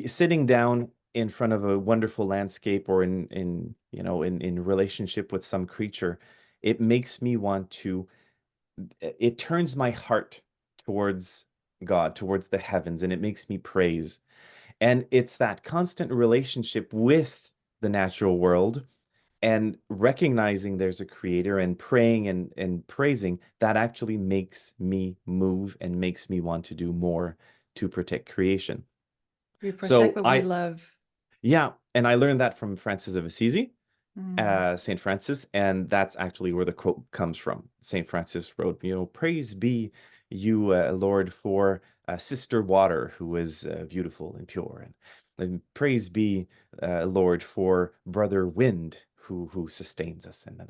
Sitting down in front of a wonderful landscape or in relationship with some creature, it makes me want to, it turns my heart towards God, towards the heavens, and it makes me praise. And it's that constant relationship with the natural world and recognizing there's a creator and praying and praising that actually makes me move and makes me want to do more to protect creation. We protect So what we love. yeah, and I learned that from Francis of Assisi, Mm. Saint Francis, and that's actually where the quote comes from. Saint Francis wrote, praise be you, Lord, for Sister Water, who is beautiful and pure, and praise be, Lord, for Brother Wind, who sustains us, and I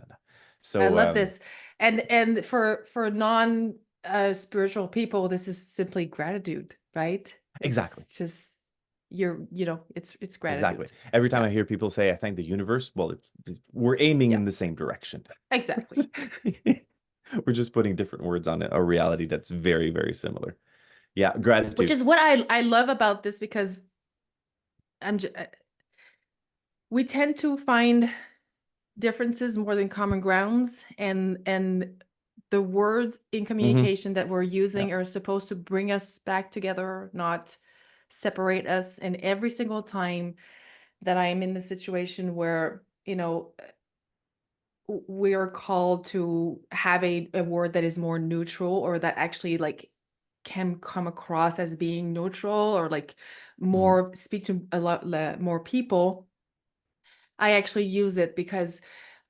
So love this. And for non spiritual people, this is simply gratitude, right? exactly, It's just it's exactly. gratitude. Every time Yeah. I hear people say, "I thank the universe," well, we're aiming Yeah. in the same direction. Exactly. We're just putting different words on a reality that's very, very similar. Yeah, Which gratitude. is what I love about this, because we tend to find differences more than common grounds, and the words in Hmm. communication that we're Yeah. using are supposed to bring us back together, not separate us. And every single time that I'm in the situation where, we are called to have a word that is more neutral, or that actually like can come across as being neutral, or like Hmm. more speak to a lot more people, I actually use it, because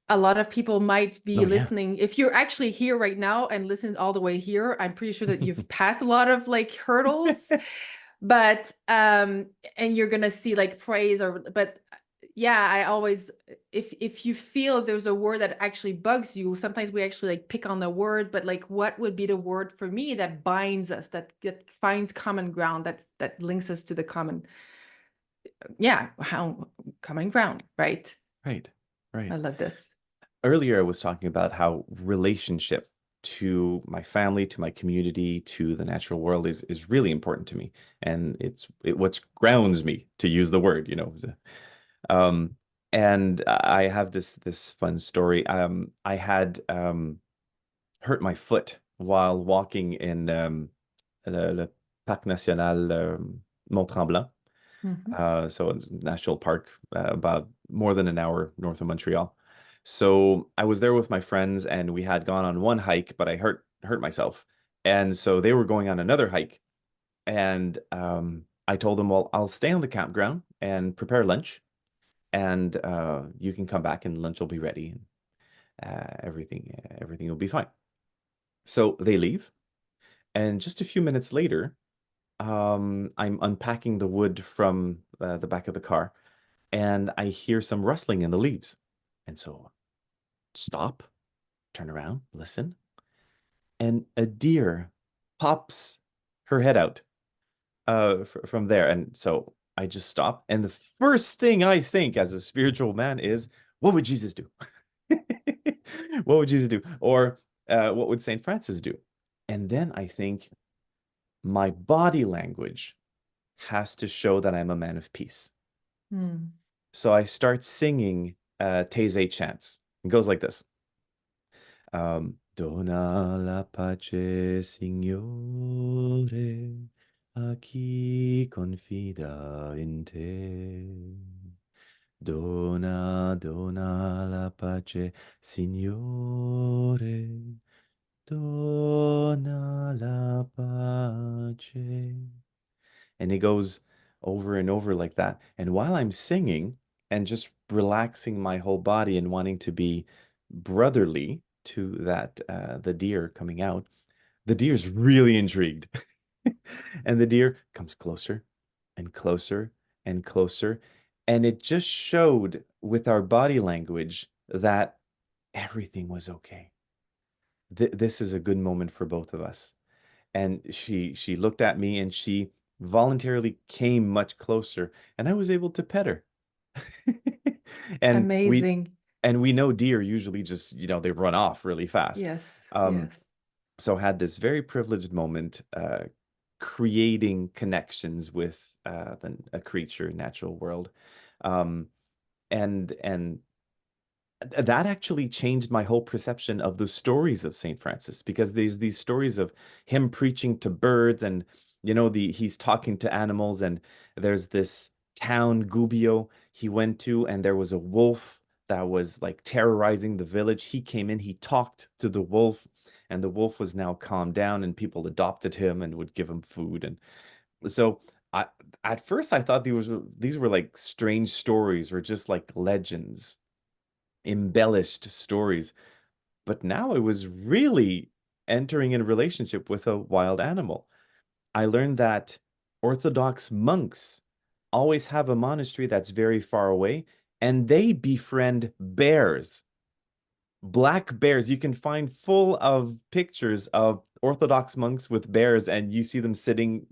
a lot of people might be Oh yeah. listening. If you're actually here right now and listen all the way here, I'm pretty sure that you've passed a lot of like hurdles, but and you're gonna see like praise, or but yeah, I always, if you feel there's a word that actually bugs you, sometimes we actually like pick on the word, but like what would be the word for me that binds us, that finds common ground, that links us to the common, yeah, how common ground, right? Right. I Right. love this. Earlier, I was talking about how relationship to my family, to my community, to the natural world is really important to me, and it what grounds me, to use the word, Um, and I have this fun story. I had hurt my foot while walking in le Parc National Mont-Tremblant. Mhm. So it's a national park about more than an hour north of Montreal. So I was there with my friends and we had gone on one hike, but I hurt myself. And so they were going on another hike. And I told them, well, I'll stay on the campground and prepare lunch. And you can come back and lunch will be ready. And everything will be fine. So they leave. And just a few minutes later, I'm unpacking the wood from the back of the car, and I hear some rustling in the leaves. And so stop, turn around, listen, and a deer pops her head out from there. And so I just stop. And the first thing I think as a spiritual man is, what would Jesus do? What would Jesus do? Or what would St. Francis do? And then I think my body language has to show that I'm a man of peace. Mm. So I start singing Taizé chants. It goes like this. Dona la pace, Signore, a chi confida in te. Dona la pace, Signore, dona la pace. And it goes over and over like that. And while I'm singing and just relaxing my whole body and wanting to be brotherly to that the deer coming out, the deer's really intrigued. And the deer comes closer and closer and closer. And it just showed with our body language that everything was okay. This is a good moment for both of us. And she looked at me and she voluntarily came much closer, and I was able to pet her. And Amazing. we know deer usually just, they run off really fast. Yes, Um, yes. so had this very privileged moment creating connections with a creature, natural world. Um, and that actually changed my whole perception of the stories of Saint Francis, because there's these stories of him preaching to birds, and he's talking to animals, and there's this town Gubbio he went to, and there was a wolf that was like terrorizing the village. He came in, he talked to the wolf, and the wolf was now calmed down, and people adopted him and would give him food. And so I at first I thought these were like strange stories or just like legends, embellished stories. But now it was really entering in a relationship with a wild animal. I learned that Orthodox monks always have a monastery that's very far away, and they befriend bears, black bears. You can find full of pictures of Orthodox monks with bears, and you see them sitting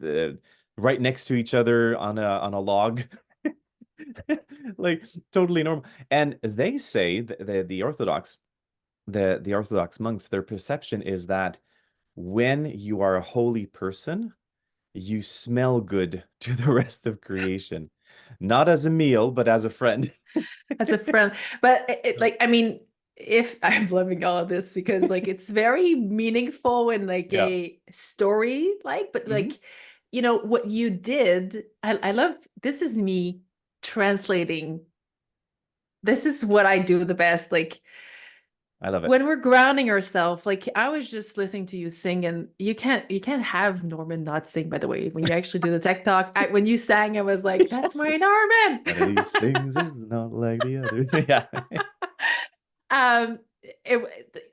uh, right next to each other on a log. Like totally normal. And they say the Orthodox monks, their perception is that when you are a holy person, you smell good to the rest of creation, not as a meal, but as a friend. As a friend. But like, I mean, if I'm loving all of this because like it's very meaningful and like Yeah. a story, like, but Hmm. like, what you did, I love this is me translating. This is what I do the best. Like I love it. when we're grounding ourselves, like I was just listening to you sing, and you can't have Norman not sing, by the way. When you actually do the tech talk, when you sang, I was like, that's Yes. my One of these Norman. things is not like the other. Yeah. um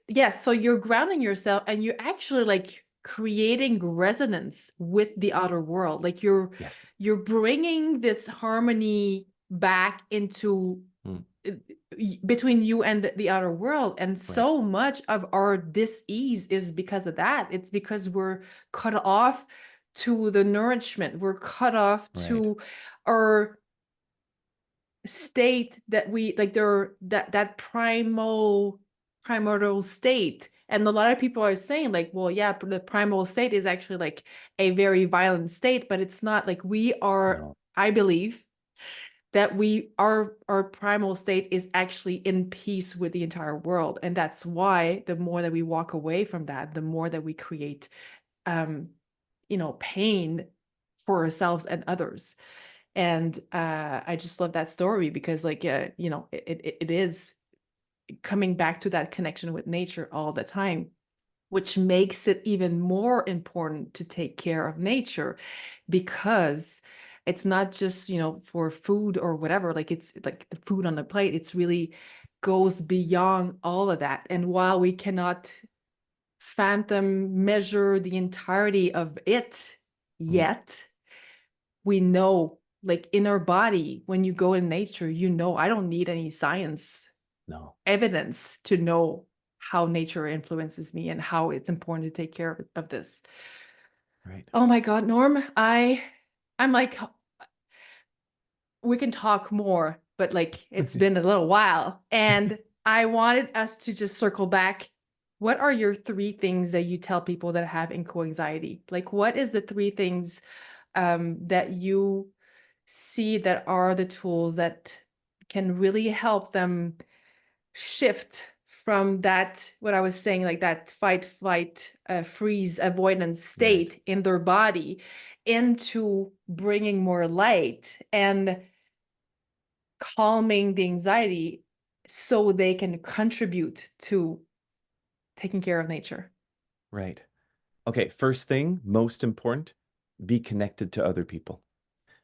yes, so you're grounding yourself and you're actually like creating resonance with the outer world, like you're Yes. you're bringing this harmony back into Mm, uh, between you and the outer world. And right. so much of our dis-ease is because of that. It's because we're cut off to the nourishment, we're cut off Right. to our state that we like, there that primordial state And a lot of people are saying like, well, yeah, the primal state is actually like a very violent state, but it's not. Like we are, No. I believe that our primal state is actually in peace with the entire world. And that's why the more that we walk away from that, the more that we create um, pain for ourselves and others. And I just love that story because like it is coming back to that connection with nature all the time, which makes it even more important to take care of nature, because it's not just for food or whatever. Like it's like the food on the plate, it's really goes beyond all of that. And while we cannot phantom measure the entirety of it Mm, yet, we know, like in our body, when you go in nature, I don't need any science no. evidence to know how nature influences me and how it's important to take care of this. Right. Oh my God, Norm, I'm like, we can talk more, but like it's been a little while. And I wanted us to just circle back. What are your three things that you tell people that have eco-anxiety? Like, what is the three things that you see that are the tools that can really help them shift from that, what I was saying, like that fight, flight, freeze, avoidance Right. state in their body, into bringing more light and calming the anxiety so they can contribute to taking care of nature? Right. Okay, first thing, most important, be connected to other people.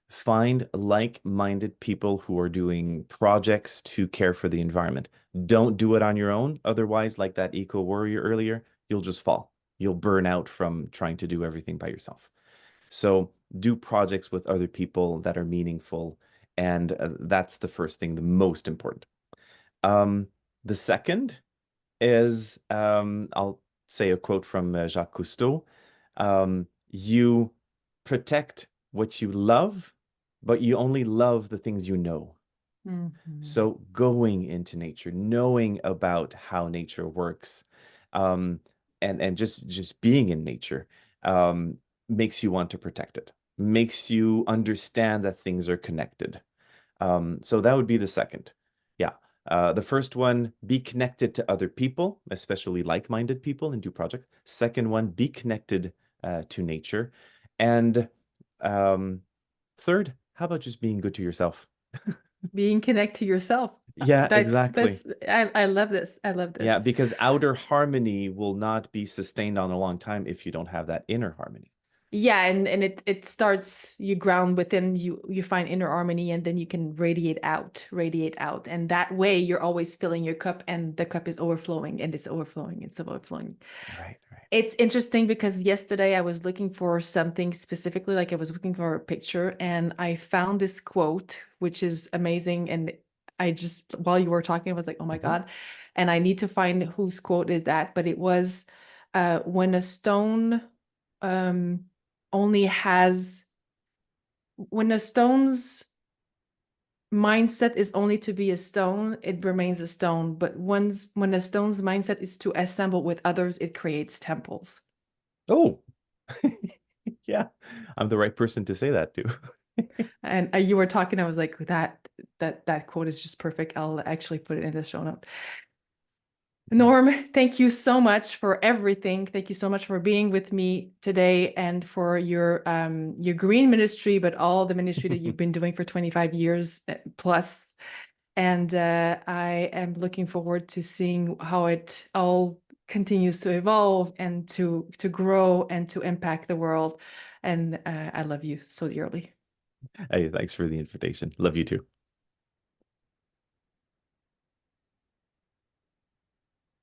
Find like-minded people who are doing projects to care for the environment. Don't do it on your own. Otherwise, like that eco warrior earlier, you'll just fall. You'll burn out from trying to do everything by yourself. So do projects with other people that are meaningful. And that's the first thing, the most important. Um, the second is, I'll say a quote from Jacques Cousteau. You protect what you love, but you only love the things you know. Mhm. So going into nature, knowing about how nature works, um, and just being in nature, makes you want to protect it, makes you understand that things are connected. So that would be the second. Yeah. The first one, be connected to other people, especially like-minded people, and do projects. Second one, be connected to nature. And third, how about just being good to yourself? Being connect to yourself. Yeah, That's exactly. that's I love this. I love Yeah, this. because outer harmony will not be sustained on a long time if you don't have that inner harmony. Yeah, and it starts, you ground within, you find inner harmony, and then you can radiate out, and that way you're always filling your cup, and the cup is overflowing, and it's overflowing, it's overflowing. Right, right. It's interesting because yesterday I was looking for something specifically, like I was looking for a picture, and I found this quote, which is amazing. And I just, while you were talking, I was like, oh my Mhm. God. And I need to find whose quote is that, but it was when a stone um, only has, when a stone's mindset is only to be a stone, it remains a stone. But when a stone's mindset is to assemble with others, it creates temples. Oh, yeah. I'm the right person to say that too. And you were talking, I was like, that quote is just perfect. I'll actually put it in the show note. Norm, thank you so much for everything. Thank you so much for being with me today, and for your green ministry, but all the ministry that you've been doing for 25 years plus. And I am looking forward to seeing how it all continues to evolve and to grow and to impact the world. And I love you so dearly. Hey, thanks for the invitation. Love you too.